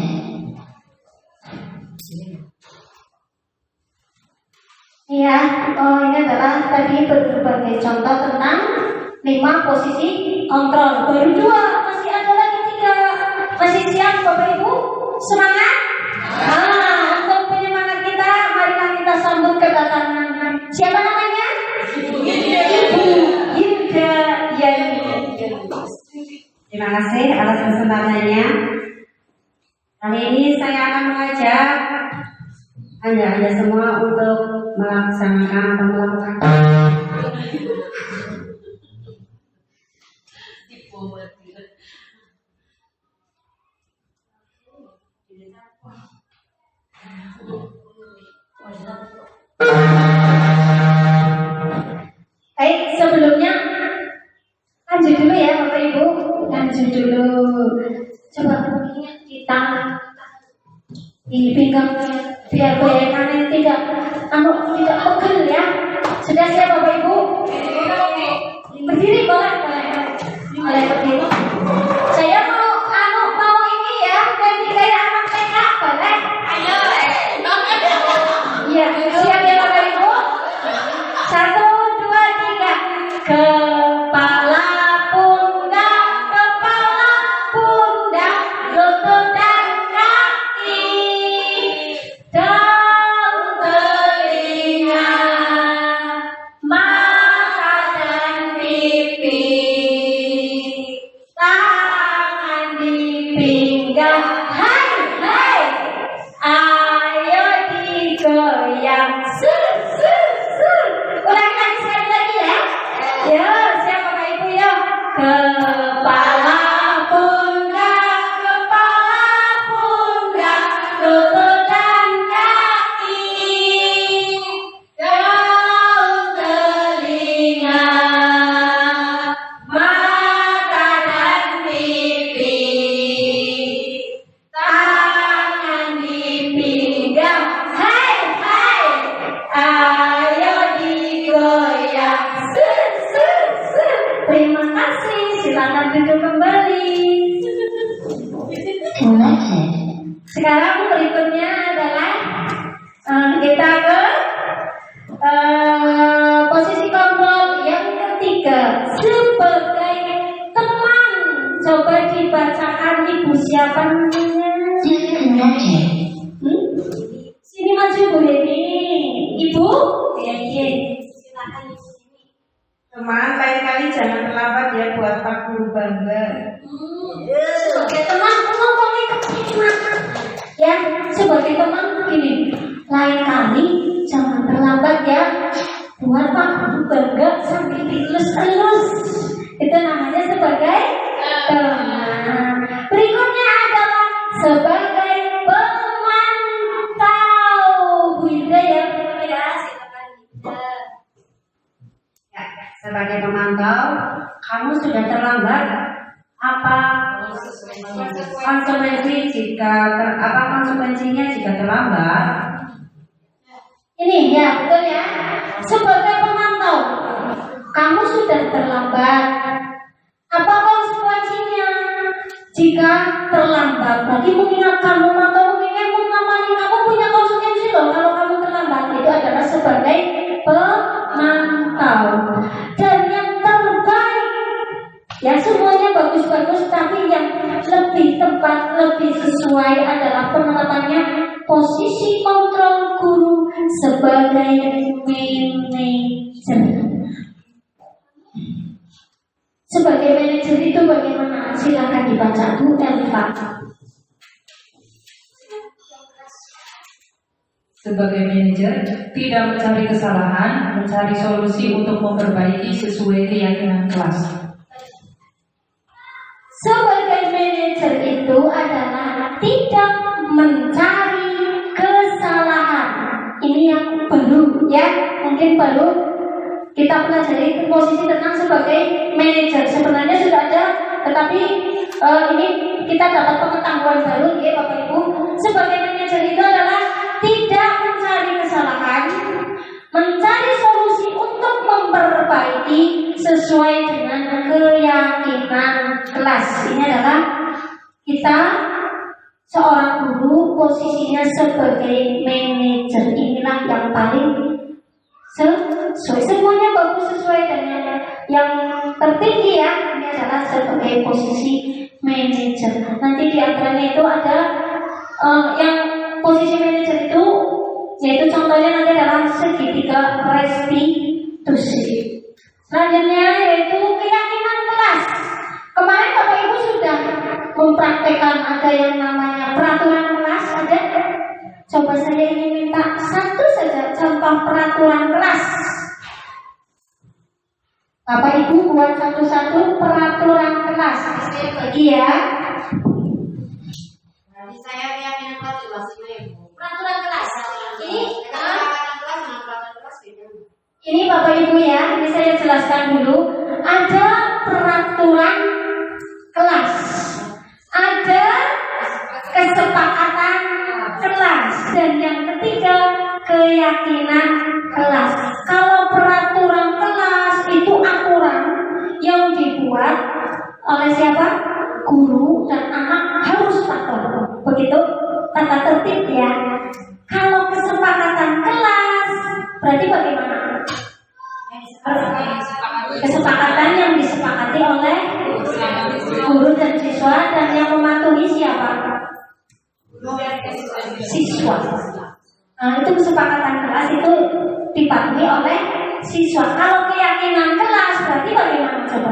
Ya, ini adalah tadi berbagai contoh tentang 5 posisi kontrol. Baru 2, masih ada lagi 3. Masih siap Bapak Ibu? Semangat? Untuk penyemangat kita, marilah kita sambut kedatangan. Siapa namanya? Ibu Hilda Yani. Terima kasih atas kesempatannya. Kali ini saya akan mengajak Anda semua untuk melaksanakan atau melakukan Baik, sebelumnya lanjut dulu ya Bapak Ibu, lanjut dulu. Coba ingat kita di pinggangnya biar goyangannya tidak pegel ya. Sudah siap Bapak Ibu? Berdiri boleh berdiri. Saya mau ini ya, jadi kayak anak TK boleh? Ayo. Iya, siap ya Bapak Ibu. 1, 2, 3. Kepala pundak, lutut dan kaki, daun telinga, mata dan pipi, tangan di pinggang. Hai, ayo digoyang. Ulangi lagi sekali lagi ya. Yo, siap Bapak Ibu ya. Kepala pundak, lutut dan kaki, daun telinga, mata dan pipi, tangan di pinggang. Hai, ayo digoyang. Terima kasih, silakan duduk kembali. Sekarang berikutnya adalah kita ke posisi kontrol yang ketiga sebagai teman. Coba dibacakan Ibu siapa namanya? Sini maju Bu Yeni. Ibu? Iya. Silakan Ibu sini. teman, lain kali jangan terlambat ya buat Pak Guru bangga. Sebagai teman ngomongnya gimana? Ya, sebagai teman begini. Lain kali jangan terlambat ya buat Pak Guru bangga sambil dielus-elus. Itu namanya sebagai teman. Berikutnya adalah sebagai pemantau. Bu Ida ya, silakan Ida. Ya, sebagai pemantau, kamu sudah terlambat. Apa konsekuensinya jika terlambat? Ini ya, betul ya. Sebagai pemantau, kamu sudah terlambat. Apa konsekuensinya jika terlambat? Berarti mengingatkanmu atau mengingatkan kamu punya konsekuensi loh kalau kamu terlambat. Itu adalah sebagai pemantau. Dan yang terbaik, ya semuanya bagus-bagus, tapi yang lebih tepat, lebih sesuai adalah penerapannya posisi kontrol guru sebagai manajer. Sebagai manajer itu bagaimana? Silakan dibaca Bu Elva. Sebagai manajer, tidak mencari kesalahan, mencari solusi untuk memperbaiki sesuai keyakinan kelas. Sebagai manajer itu adalah tidak mencari kesalahan. Ini yang baru ya, mungkin baru kita pelajari posisi tentang sebagai manajer. Sebenarnya sudah ada, tetapi ini kita dapat pengetahuan baru ya Bapak Ibu. Sebagai manajer itu adalah tidak mencari kesalahan, mencari solusi untuk memperbaiki sesuai dengan keyakinan kelas. Ini adalah kita seorang guru posisinya sebagai manajer. Inilah yang paling sesuai. Semuanya bagus sesuai dengan yang tertinggi ya. Ini adalah sebagai posisi manajer. Nanti di antaranya itu ada yang posisi manajer itu, yaitu contohnya nanti adalah segitiga restitusi. Selanjutnya yaitu keyakinan kelas. Kemarin Bapak Ibu sudah mempraktekkan ada yang namanya peraturan kelas, ada. Coba saya ingin minta satu saja contoh peraturan kelas. Bapak Ibu buat satu-satu peraturan kelas. Saya bagi ya. Nanti saya keyakinan kelas juga sih, Ibu. Peraturan kelas. Ini, Peraturan kelas dengan peraturan kelas beda. ini Bapak Ibu ya, ini saya jelaskan dulu. Ada peraturan kelas, ada kesepakatan kelas, dan yang ketiga keyakinan kelas. Kalau peraturan kelas itu aturan yang dibuat oleh siapa? Guru dan anak harus patuh. Begitu tata tertib ya. Kalau kesepakatan kelas berarti bagaimana? Kesepakatan yang disepakati oleh guru dan siswa, dan yang mematuhi siapa? Siswa. Nah, itu kesepakatan kelas itu dipatuhi oleh siswa. Kalau keyakinan kelas berarti bagaimana coba?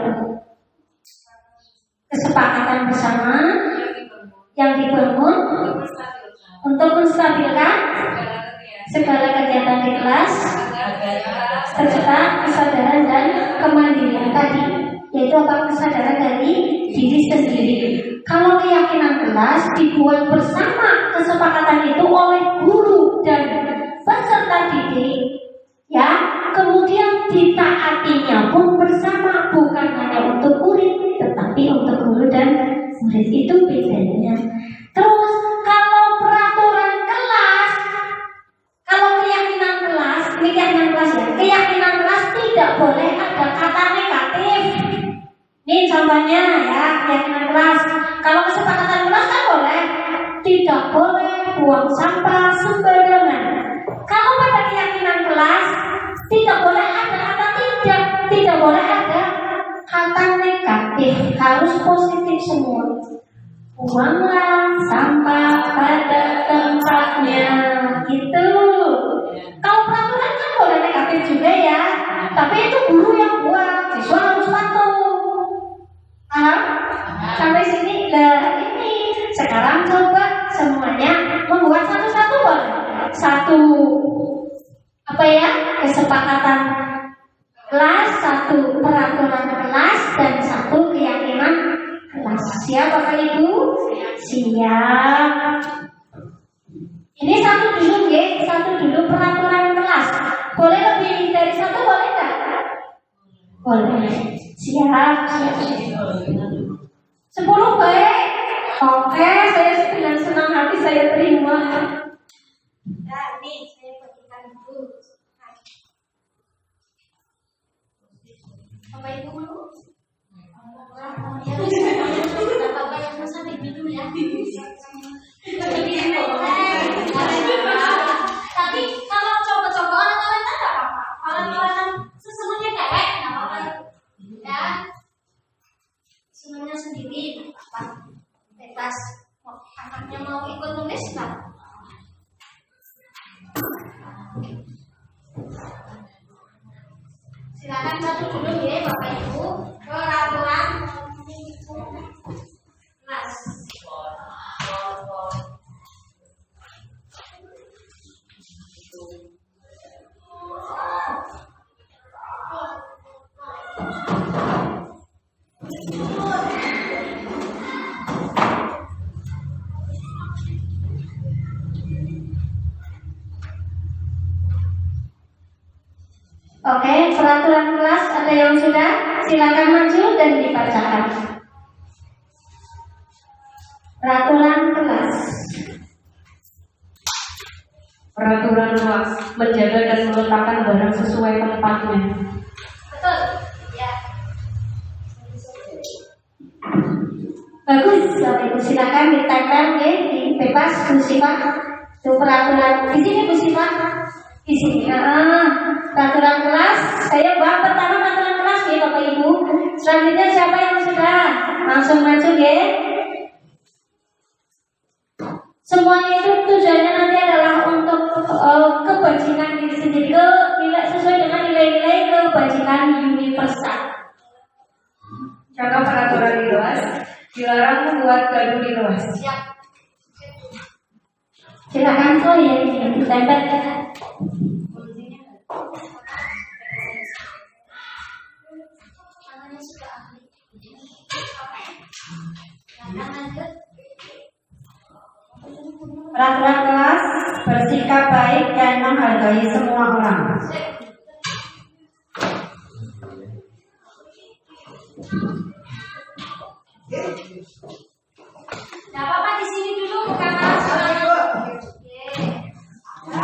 Kesepakatan bersama yang dibangun untuk menstabilkan segala kegiatan di kelas serta kesadaran dan kemandirian tadi, yaitu apa? Kesadaran dari diri sendiri. Kalau keyakinan kelas dibuat bersama kesepakatan itu oleh guru dan peserta didik, ya, kemudian ditaatinya pun bersama, bukan hanya untuk murid tetapi untuk guru dan murid. Itu bedanya. Terus kalau peraturan kelas, kalau keyakinan kelas, ini keyakinan kelas ya, keyakinan kelas tidak boleh ada kata negatif. Ini contohnya ya, keyakinan kelas. Kalau kesepakatan kelas kan boleh, tidak boleh buang sampah sembarangan. Kalau pada keyakinan kelas tidak boleh ada kata tidak boleh ada kata negatif, harus positif semua. Buanglah sampah pada tempatnya, gitu. Kalau peraturan kan boleh negatif juga ya, tapi itu guru yang buat, siswa harus patuh. Paham? Sampai sini. Nah ini sekarang coba semuanya membuat satu-satu boleh. Satu apa ya? Kesepakatan kelas, satu peraturan kelas, dan satu keyakinan kelas. Siap Bapak Ibu? Siap. Ini satu dulu ya, satu dulu peraturan kelas. Boleh lebih dari satu, boleh nggak? Boleh. Siap. 10 baik. Oke, saya dengan senang hati saya terima. Nah, nih saya bagikan dulu. Bapak Ibu dulu. Bapak yang pesan dulu ya. Tapi kalau coba-cobaan atau lain nggak apa-apa. Kalau semuanya kayak nggak apa-apa. Ya, semuanya sendiri apa? Bebas. Anaknya mau ikut nulis nggak? Silakan satu dulu ya Bapak Ibu. Peraturan kelas. Oke, peraturan kelas ada yang sudah? Silakan maju dan dibacakan. Peraturan kelas. Peraturan kelas menjaga dan meletakkan barang sesuai tempatnya. Betul. Ya. Bagus, Bapak Ibu. Silakan ditempel ya, di bebas Bu Siva. Itu peraturan di sini Bu Siva. Di sini. Peraturan kelas. Saya buat pertama peraturan kelas ya Bapak Ibu. Selanjutnya siapa yang sudah? Langsung maju ya. Semuanya itu tujuannya nanti adalah untuk kebajikan diri sendiri, nilai sesuai dengan nilai-nilai kebajikan universal. Contoh peraturan di kelas, dilarang membuat gaduh di kelas. Siap. Silakan tuh yang ditempel. Peraturan kelas bersikap baik dan menghargai semua orang. Gak apa-apa di sini dulu karena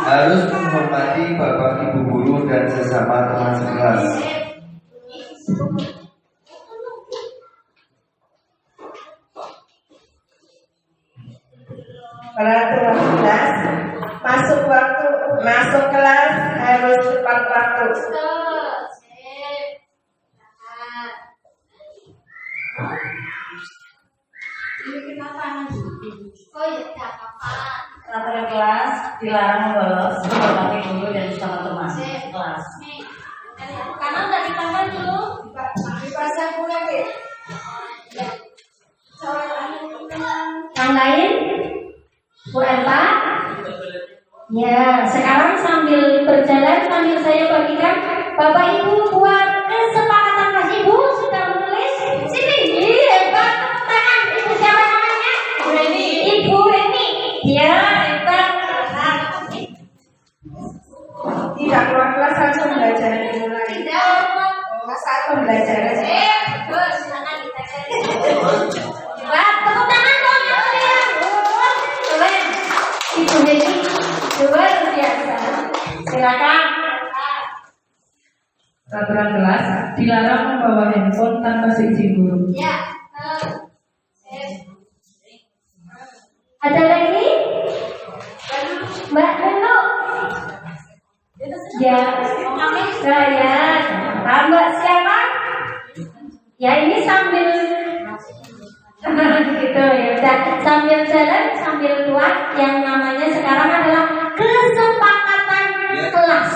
Harus menghormati bapak ibu guru dan sesama teman sekelas. Peraturan kelas masuk kelas harus tepat waktu. Peraturan kelas dilarang membolos, menghormati guru dan sesama teman kelas. karena udah dipasang dulu. Dipasang pula deh. Yang lain? Bu Elva? Ya, sekarang sambil berjalan sambil saya bagikan, Bapak Ibu buat kesepakatan Mas Ibu sudah menulis. Sini, hebat, tepuk tangan. Ibu siapa namanya? Bu Reni. Ibu Reni. Ya, hebat. Tidak keluar kelas langsung belajar dimulai. Saat pembelajaran. Silakan ditempel. Wah, tepuk tangan dong yang meriah. Keren. Ibu Reni luar biasa. Silakan. Peraturan kelas dilarang membawa handphone tanpa seizin guru. Ya. Ada lagi? Mbak Neno. Ya, saya. Mbak siapa? Ya ini sambil gitu ya. Dan sambil jalan sambil keluar yang namanya sekarang adalah kesepakatan kelas.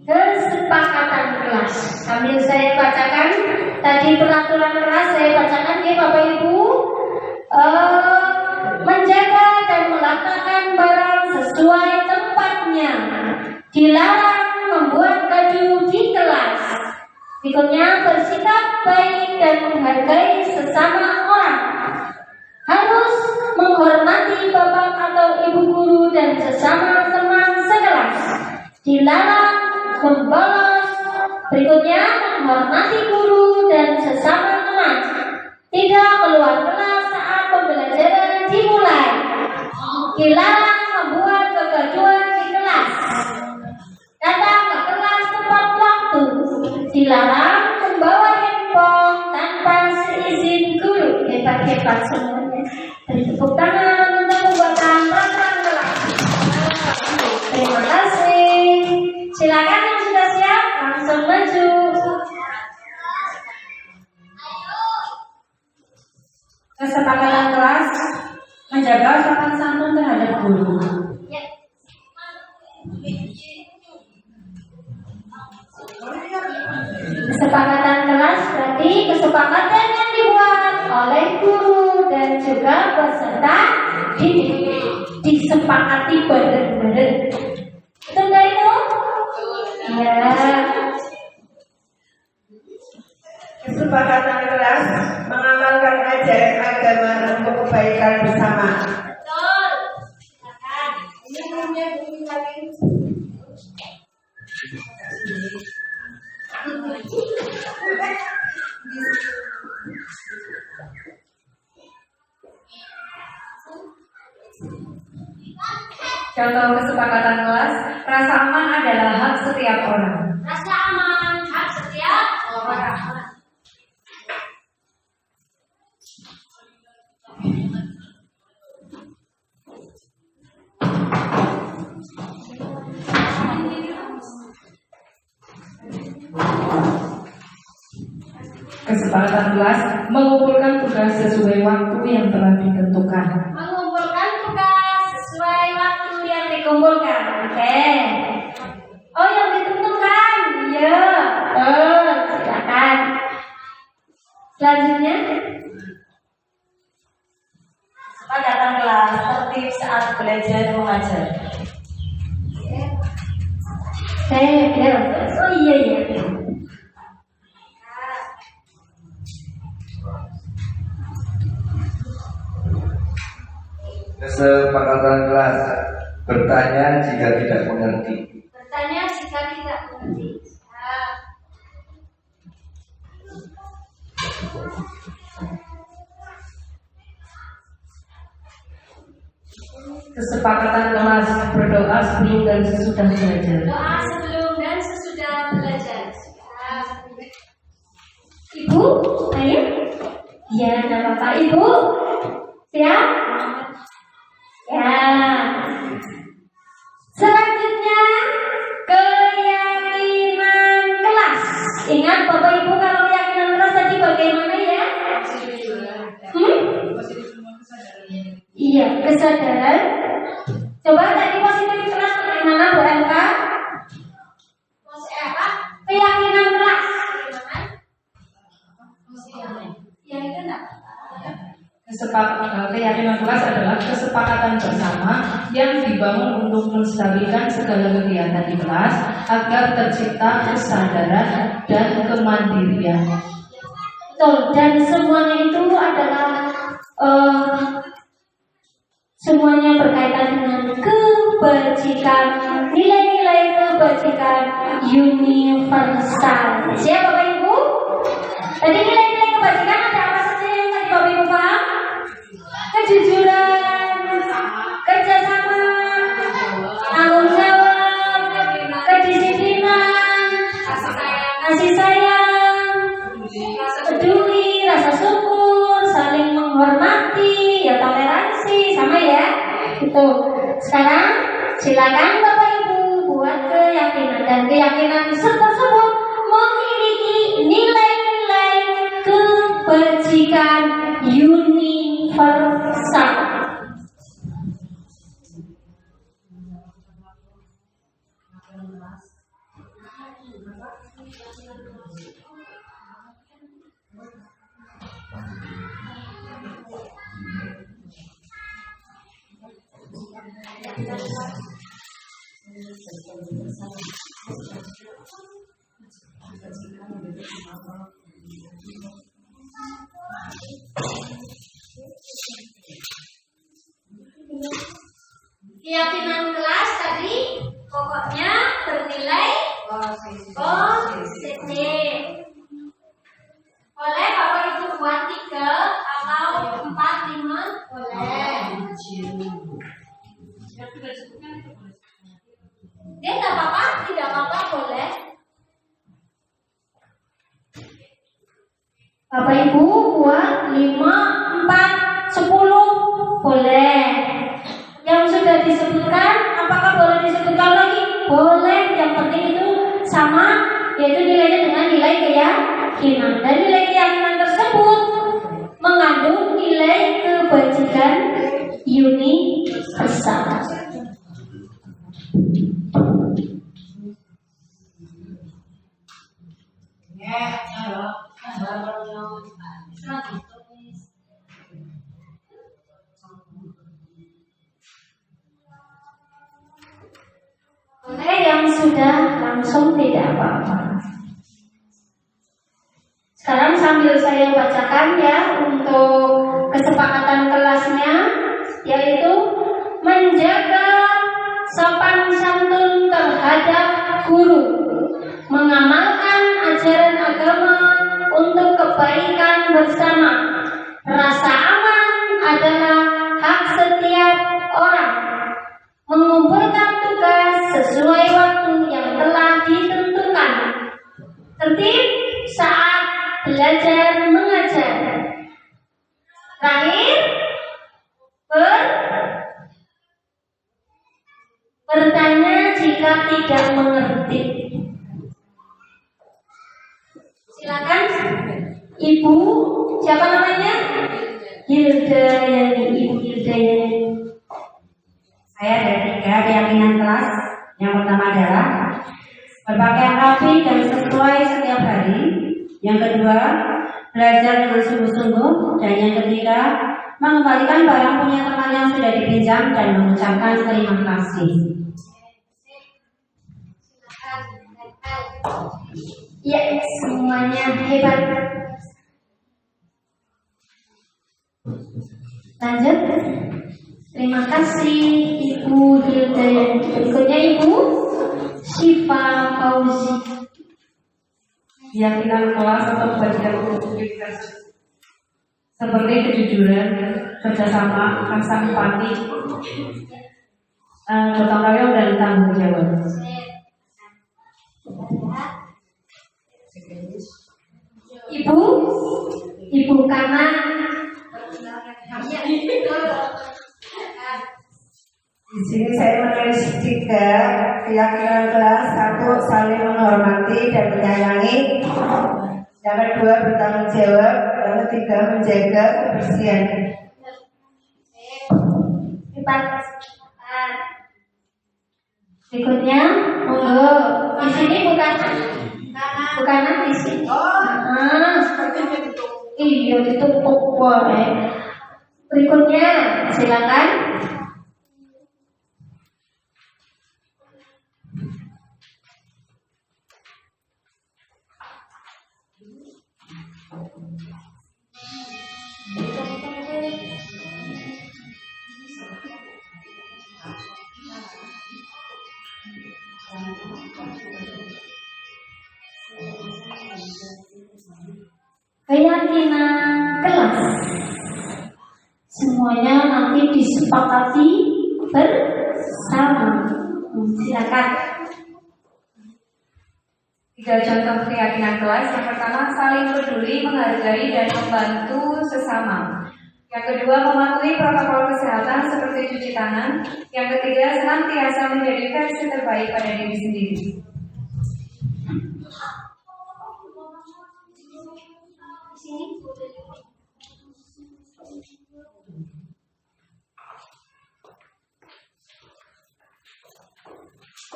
Kesepakatan kelas. Sambil saya bacakan tadi peraturan kelas, saya bacakan ya Bapak Ibu. Menjaga dan meletakkan barang sesuai tempatnya. Dilarang membuat gaduh di kelas. Berikutnya bersikap baik dan menghargai sesama orang. Harus menghormati bapak atau ibu guru dan sesama teman sekelas. Dilarang membolos. Berikutnya menghormati guru dan sesama teman. Tidak keluar kelas saat pembelajaran dimulai. Dilarang membuat kegaduhan di kelas. Datang ke kelas tepat waktu. Dilarang membawa handphone tanpa seizin guru. Hebat-hebat semuanya. Beri tepuk tangan untuk pembuatan peraturan kelas. Terima kasih. Silakan yang sudah siap langsung maju. Kesepakatan kelas menjaga sopan santun terhadap guru. Kesepakatan kelas berarti kesepakatan yang dibuat oleh guru dan juga peserta didik. Disepakati bareng-bareng. Betul nggak itu? Ya. Kesepakatan kelas mengamalkan ajaran agama untuk kebaikan bersama. Betul. Silakan. Ini punya bumi lagi. Contoh kesepakatan kelas, rasa aman adalah hak setiap orang. Rasa aman hak setiap orang. Kesepakatan kelas mengumpulkan tugas sesuai waktu yang telah ditentukan. Mengumpulkan tugas sesuai waktu yang dikumpulkan. Oke. Oh, yang ditentukan. Ya. Silakan. Selanjutnya, Kesepakatan kelas tertib saat belajar mengajar. oh iya. Kesepakatan kelas bertanya jika tidak mengerti. Bertanya jika tidak mengerti. Kesepakatan kelas berdoa sebelum dan sesudah belajar. Doa sebelum dan sesudah belajar. Ibu, ayo. Ya, nama Pak Ibu. Siap? Ya. Selanjutnya, keyakinan kelas. Ingat Bapak Ibu, kalau keyakinan kelas tadi bagaimana ya? Iya, kesadaran. Coba tadi positif kelas bagaimana Bu Elka? Keyakinan kelas. Yang itu enggak? Keyakinan kelas adalah kesepakatan bersama yang dibangun untuk menstabilkan segala kegiatan di kelas agar tercipta kesadaran dan kemandirian. Betul, dan semuanya itu adalah semuanya berkaitan dengan kebajikan, nilai-nilai kebajikan universal. Siap Bapak Ibu? Tadi nilai-nilai kebajikan ada apa saja yang tadi Bapak Ibu paham? Kejujuran, kerjasama, tanggung jawab, kedisiplinan, kasih sayang, peduli, rasa syukur, saling menghormati, ya toleransi, sama ya. Itu. Sekarang silakan Bapak Ibu buat keyakinan, dan keyakinan tersebut memiliki nilai-nilai kebajikan universal. Keyakinan kelas tadi pokoknya bernilai positif. Boleh Bapak Ibu buat 3 atau 4 timun? Boleh. Dia tidak apa-apa, tidak apa-apa, boleh. Bapak Ibu buat 5, 4, 10, boleh. Yang sudah disebutkan, apakah boleh disebutkan lagi? Boleh, yang penting itu sama, yaitu nilainya dengan nilai keyakinan. Dan nilai keyakinan tersebut mengandung nilai kebajikan universal. Boleh yang sudah langsung tidak apa-apa. Sekarang sambil saya bacakan ya untuk kesepakatan kelasnya, yaitu menjaga sopan santun terhadap guru, mengamalkan ajaran agama untuk kebaikan bersama. Rasa aman adalah hak setiap orang. Mengumpulkan tugas sesuai waktu yang telah ditentukan. Tertib saat belajar mengajar. Terakhir, bertanya jika tidak mengerti. Silakan Ibu, siapa namanya? Hilda Yani, Ibu Hilda Yani. Saya ada 3 keyakinan kelas. Yang pertama adalah berpakaian rapi dan sesuai setiap hari. Yang kedua, belajar dengan sungguh-sungguh. Dan yang ketiga, mengembalikan barang punya teman yang sudah dipinjam dan mengucapkan terima kasih. Ya, semuanya hebat. Lanjut. Terima kasih Ibu Hilda. Berikutnya Ibu Syifa Fauzi. Keyakinan kelas atau bagian integritas seperti kejujuran, kerjasama, rasa empati, gotong royong dan tanggung jawab. Ibu Kana. Di sini saya menulis 3 keyakinan kelas. 1, saling menghormati dan menyayangi. Yang kedua, bertanggung jawab. Yang ketiga, menjaga kebersihan. Hebat. Berikutnya, monggo. Di sini bukan di sini. Iya, ditutup boleh. Berikutnya, silakan. Keyakinan kelas semuanya nanti disepakati bersama. Silakan. 3 contoh keyakinan kelas. Yang pertama, saling peduli, menghargai, dan membantu sesama. Yang kedua, mematuhi protokol kesehatan seperti cuci tangan. Yang ketiga, senantiasa menjadi versi terbaik pada diri sendiri.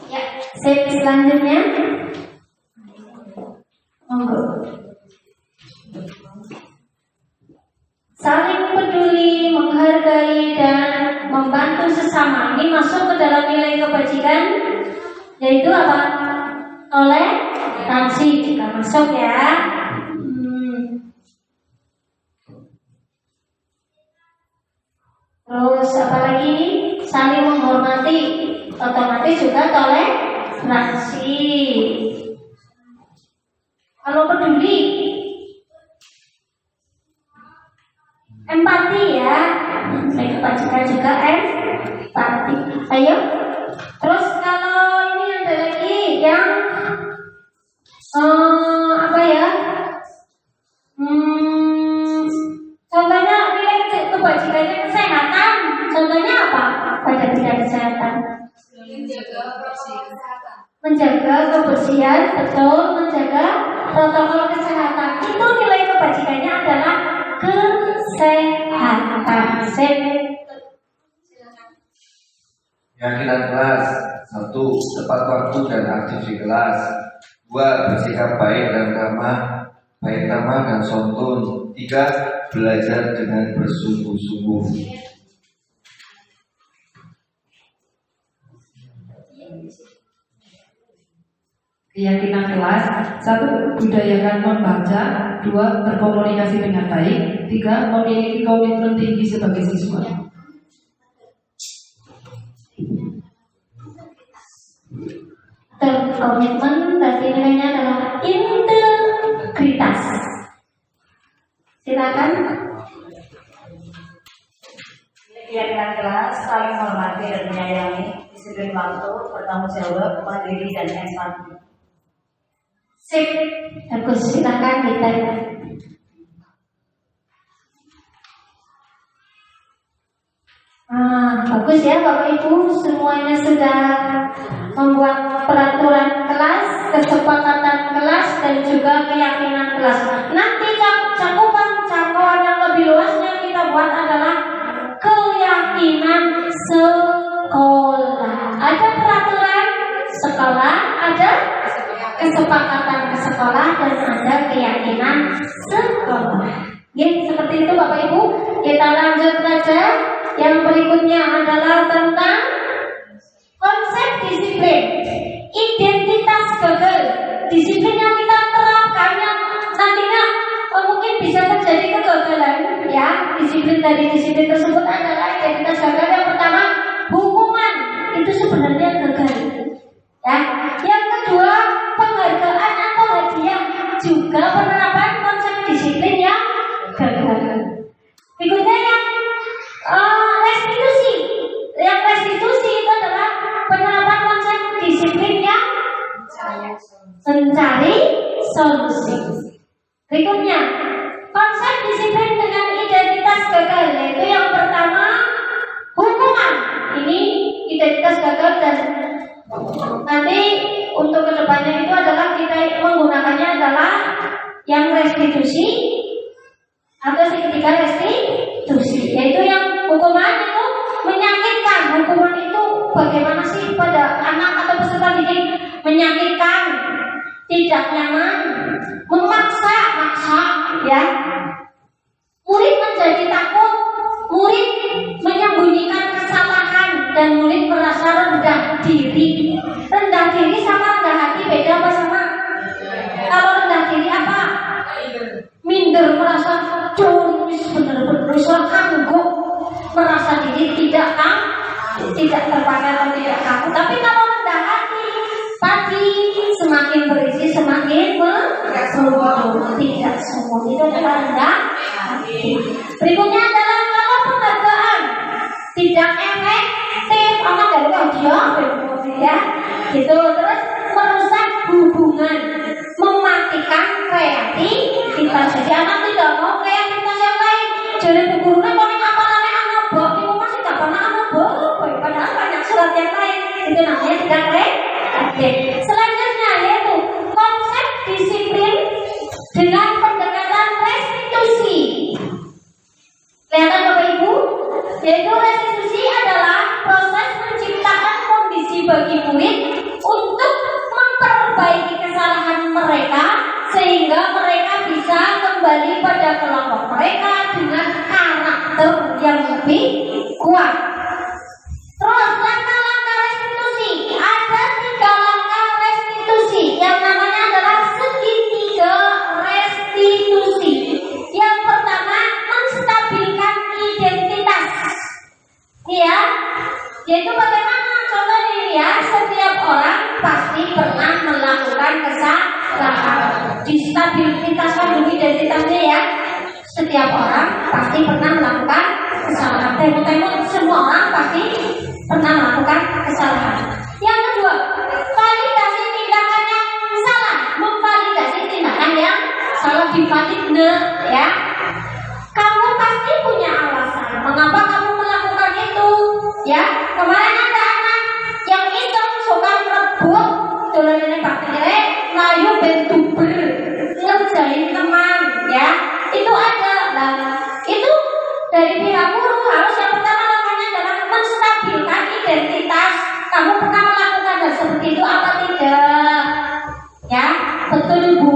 Ya, set selanjutnya. Monggo. Saling peduli, menghargai, dan membantu sesama. Ini masuk ke dalam nilai kebajikan, yaitu apa? Toleransi. Kita masuk ya. Terus apa lagi? Saling menghormati, otomatis juga toleransi. Kalau peduli, empati ya. Saya kebajikan juga empati. Ayo. Terus kalau ini ada lagi yang apa ya? Contohnya nilai kebajikannya kesehatan. Contohnya apa? Pada bidang kesehatan. Menjaga kebersihan, betul. Menjaga protokol kesehatan. Itu nilai kebajikannya adalah kesehatan. Keyakinan kelas. 1. Tepat waktu dan aktif di kelas. 2. Bersikap baik dan ramah dan santun. 3. Belajar dengan bersungguh-sungguh. Keyakinan kelas. 1. Budayakan membaca. 2. Berkomunikasi dengan baik. 3. Memiliki komitmen tinggi sebagai siswa. Komitmen berarti nilainya adalah integritas. Silakan. Keyakinan kelas, saling menghormati dan menyayangi, disiplin waktu, bertanggung jawab, mandiri dan empati. Sip, bagus. Silakan kita. Bagus ya Bapak Ibu, semuanya sudah membuat peraturan kelas, kesepakatan kelas, dan juga keyakinan kelas. Nanti cakupan yang lebih luasnya kita buat adalah keyakinan sekolah. Ada peraturan sekolah, ada kesepakatan sekolah, dan ada keyakinan sekolah. Ya, seperti itu Bapak Ibu. Kita lanjut saja. Yang berikutnya adalah tentang konsep disiplin. Identitas gagal. Disiplin yang kita terapkan yang nantinya mungkin bisa terjadi kegagalan, ya. Disiplin dari disiplin tersebut adalah identitas gagal. Yang pertama, hukuman itu sebenarnya gagal, ya. Yang kedua, penghargaan atau hadiah, juga penerapan konsep disiplin yang gagal. Berikutnya yang restitusi. Yang restitusi itu adalah penerapan konsep disiplin yang mencari solusi. Berikutnya, konsep disiplin dengan identitas gagal, yaitu yang pertama, hukuman. Ini identitas gagal, dan nanti untuk kedepannya itu adalah kita menggunakannya adalah yang restitusi atau ketiga restitusi, yaitu yang hukuman itu menyakitkan. Hukuman itu bagaimana sih pada anak atau peserta didik? Menyakitkan, tidak nyaman, memaksa, ya. Murid menjadi takut, murid menyembunyikan kesalahan, dan murid merasa rendah diri. Rendah diri sama rendah hati beda apa sama? Kalau rendah diri apa? Minder, merasa jomis, benar-benar kanggup, merasa diri tidak terpakai atau tidak kaku. Tapi kalau rendah hati tadi, semakin berisi semakin bersombong, tidak sombong, itu adalah rendah hati. Berikutnya adalah kalau penghargaan tidak efektif, anak dari hadiah, ya, gitu. Terus merusak hubungan, mematikan kreativitas. Jadi anak tidak mau kreativitas yang lain. Jadi gurunya paling apa namanya anak bok, ibu masih tak pernah anak bok, padahal banyak surat yang lain. Itu namanya tidak kreatif. Selanjutnya yaitu konsep disiplin dengan pendekatan restitusi. Kelihatan Bapak Ibu? Yaitu restitusi adalah proses menciptakan kondisi bagi murid untuk memperbaiki kesalahan mereka sehingga mereka bisa kembali pada kelompok mereka dengan karakter yang lebih kuat. Terus langkah-langkah restitusi, ada 3 langkah restitusi yang namanya adalah segitiga restitusi. Yang pertama, menstabilkan identitas, ya, yaitu bagaimana contohnya ini ya, setiap orang pasti pernah melakukan kesalahan. Distabilitaskan dulu identitasnya ya. Setiap orang pasti pernah melakukan kesalahan. Tengok-tengok semua orang pasti pernah melakukan kesalahan. Yang kedua, validasi tindakan yang salah, memvalidasi tindakan yang salah, divalidasi, ya. Kamu pasti punya alasan mengapa kamu melakukan itu, ya. Kemarin ada anak yang iseng suka merebut dolanan baterai, layu bentuber, ngerjain teman, ya. Itu ada. Nah, itu dari pihak guru harus yang pertama lakukannya adalah menstabilkan identitas. Kamu pernah melakukan hal seperti itu apa tidak? Ya, betul Bu.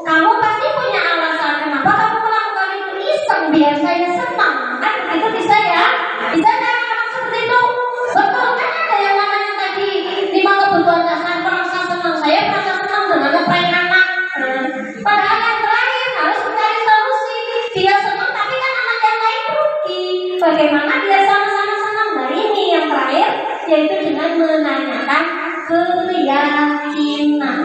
Kamu pasti punya alasan kenapa kamu melakukan itu. Iseng, biasanya senang, kan itu bisa ya. Bisa kan anak seperti itu? Betul kan, ada yang namanya tadi 5 kebutuhan dasar, merasa senang. Saya merasa senang dengan ngeprank anak. Padahal yang terakhir harus mencari solusi. Dia senang tapi kan anak yang lain rugi. Bagaimana dia sama-sama senang? Nah ini yang terakhir, yaitu dengan menanyakan keyakinan.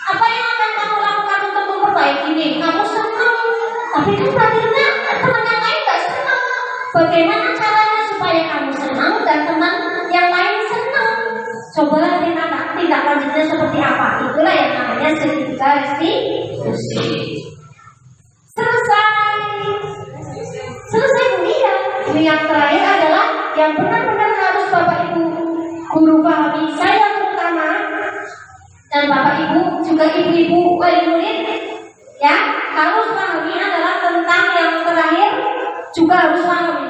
Apa yang akan kamu lakukan untuk memperbaiki ini? Kamu senang, tapi kan akhirnya teman yang lain gak senang. Bagaimana caranya supaya kamu senang dan teman yang lain senang? Coba tindak lanjutnya seperti apa? Itulah yang namanya segitiga restitusi. Selesai kemudian yang terakhir adalah yang benar-benar harus Bapak Ibu guru pahami, saya terutama, dan Dan Bapak Ibu juga ibu-ibu wali murid ya harus pahami adalah tentang yang terakhir juga harus paham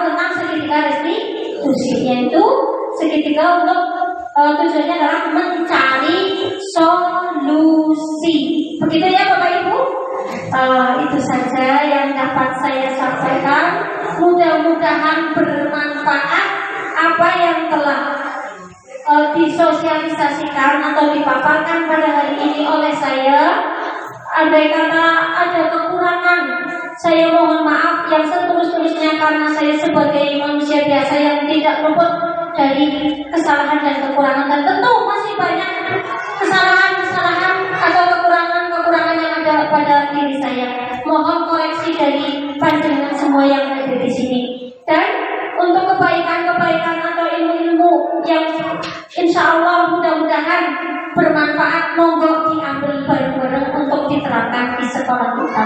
tentang segitiga restitusi, yaitu segitiga untuk tujuannya adalah mencari solusi. Begitu ya Bapak Ibu. Itu saja yang dapat saya sampaikan. Mudah-mudahan bermanfaat apa yang telah disosialisasikan atau dipaparkan pada hari ini oleh saya. Andai kata ada kekurangan, saya mohon maaf yang setulus-tulusnya, karena saya sebagai manusia biasa yang tidak luput dari kesalahan dan kekurangan, dan tentu masih banyak kesalahan-kesalahan atau kekurangan-kekurangan yang ada pada diri saya. Mohon koreksi dari panjenengan semua yang ada di sini. Dan untuk kebaikan-kebaikan atau ilmu-ilmu yang insya Allah mudah-mudahan bermanfaat, monggo diambil bareng-bareng untuk diterapkan di sekolah kita.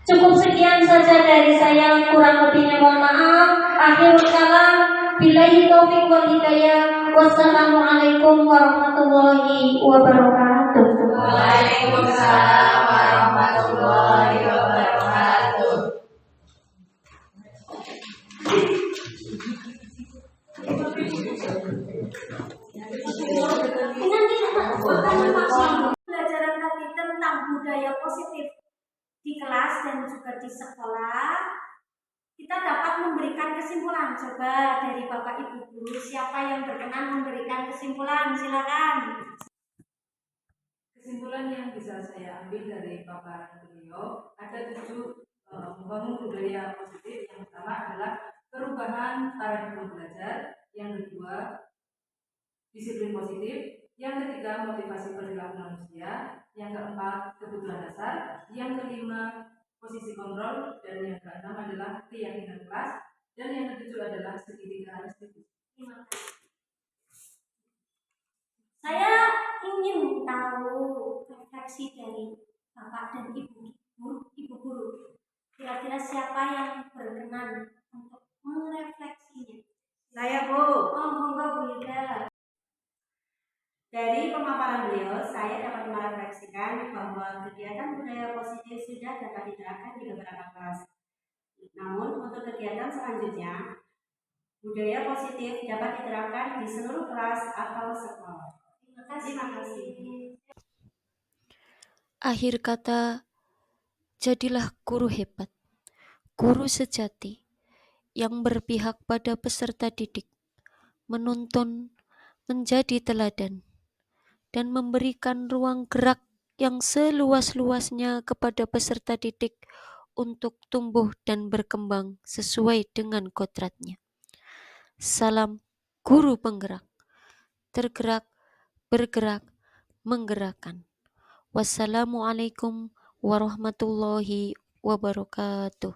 Cukup sekian saja dari saya, kurang lebihnya mohon maaf. Akhirul kalam, billahi taufiq wal hidayah. Wassalamualaikum warahmatullahi wabarakatuh. Waalaikumsalam warahmatullahi wabarakatuh. Pelajaran tadi tentang budaya positif di kelas dan juga di sekolah, kita dapat memberikan kesimpulan. Coba dari Bapak Ibu guru, siapa yang berkenan memberikan kesimpulan? Silakan. Kesimpulan yang bisa saya ambil dari paparan beliau, ada 7 membangun budaya positif. Yang pertama adalah perubahan paradigma belajar, yang kedua disiplin positif, yang ketiga motivasi perilaku manusia, yang keempat kebutuhan dasar, yang kelima posisi kontrol, dan yang keenam adalah keyakinan kelas, dan yang ketujuh adalah segitiga restitusi. Terima kasih. Saya ingin tahu refleksi dari Bapak dan Ibu guru. Kira-kira siapa yang berkenan untuk merefleksinya? Saya Bu. Oh, monggo Bu Ida. Dari pemaparan beliau, saya dapat merefleksikan bahwa kegiatan budaya positif sudah dapat diterapkan di beberapa kelas. Namun, untuk kegiatan selanjutnya, budaya positif dapat diterapkan di seluruh kelas atau sekolah. Terima kasih. Akhir kata, jadilah guru hebat, guru sejati yang berpihak pada peserta didik, menuntun, menjadi teladan, dan memberikan ruang gerak yang seluas-luasnya kepada peserta didik untuk tumbuh dan berkembang sesuai dengan kodratnya. Salam guru penggerak, tergerak, bergerak, menggerakkan. Wassalamualaikum warahmatullahi wabarakatuh.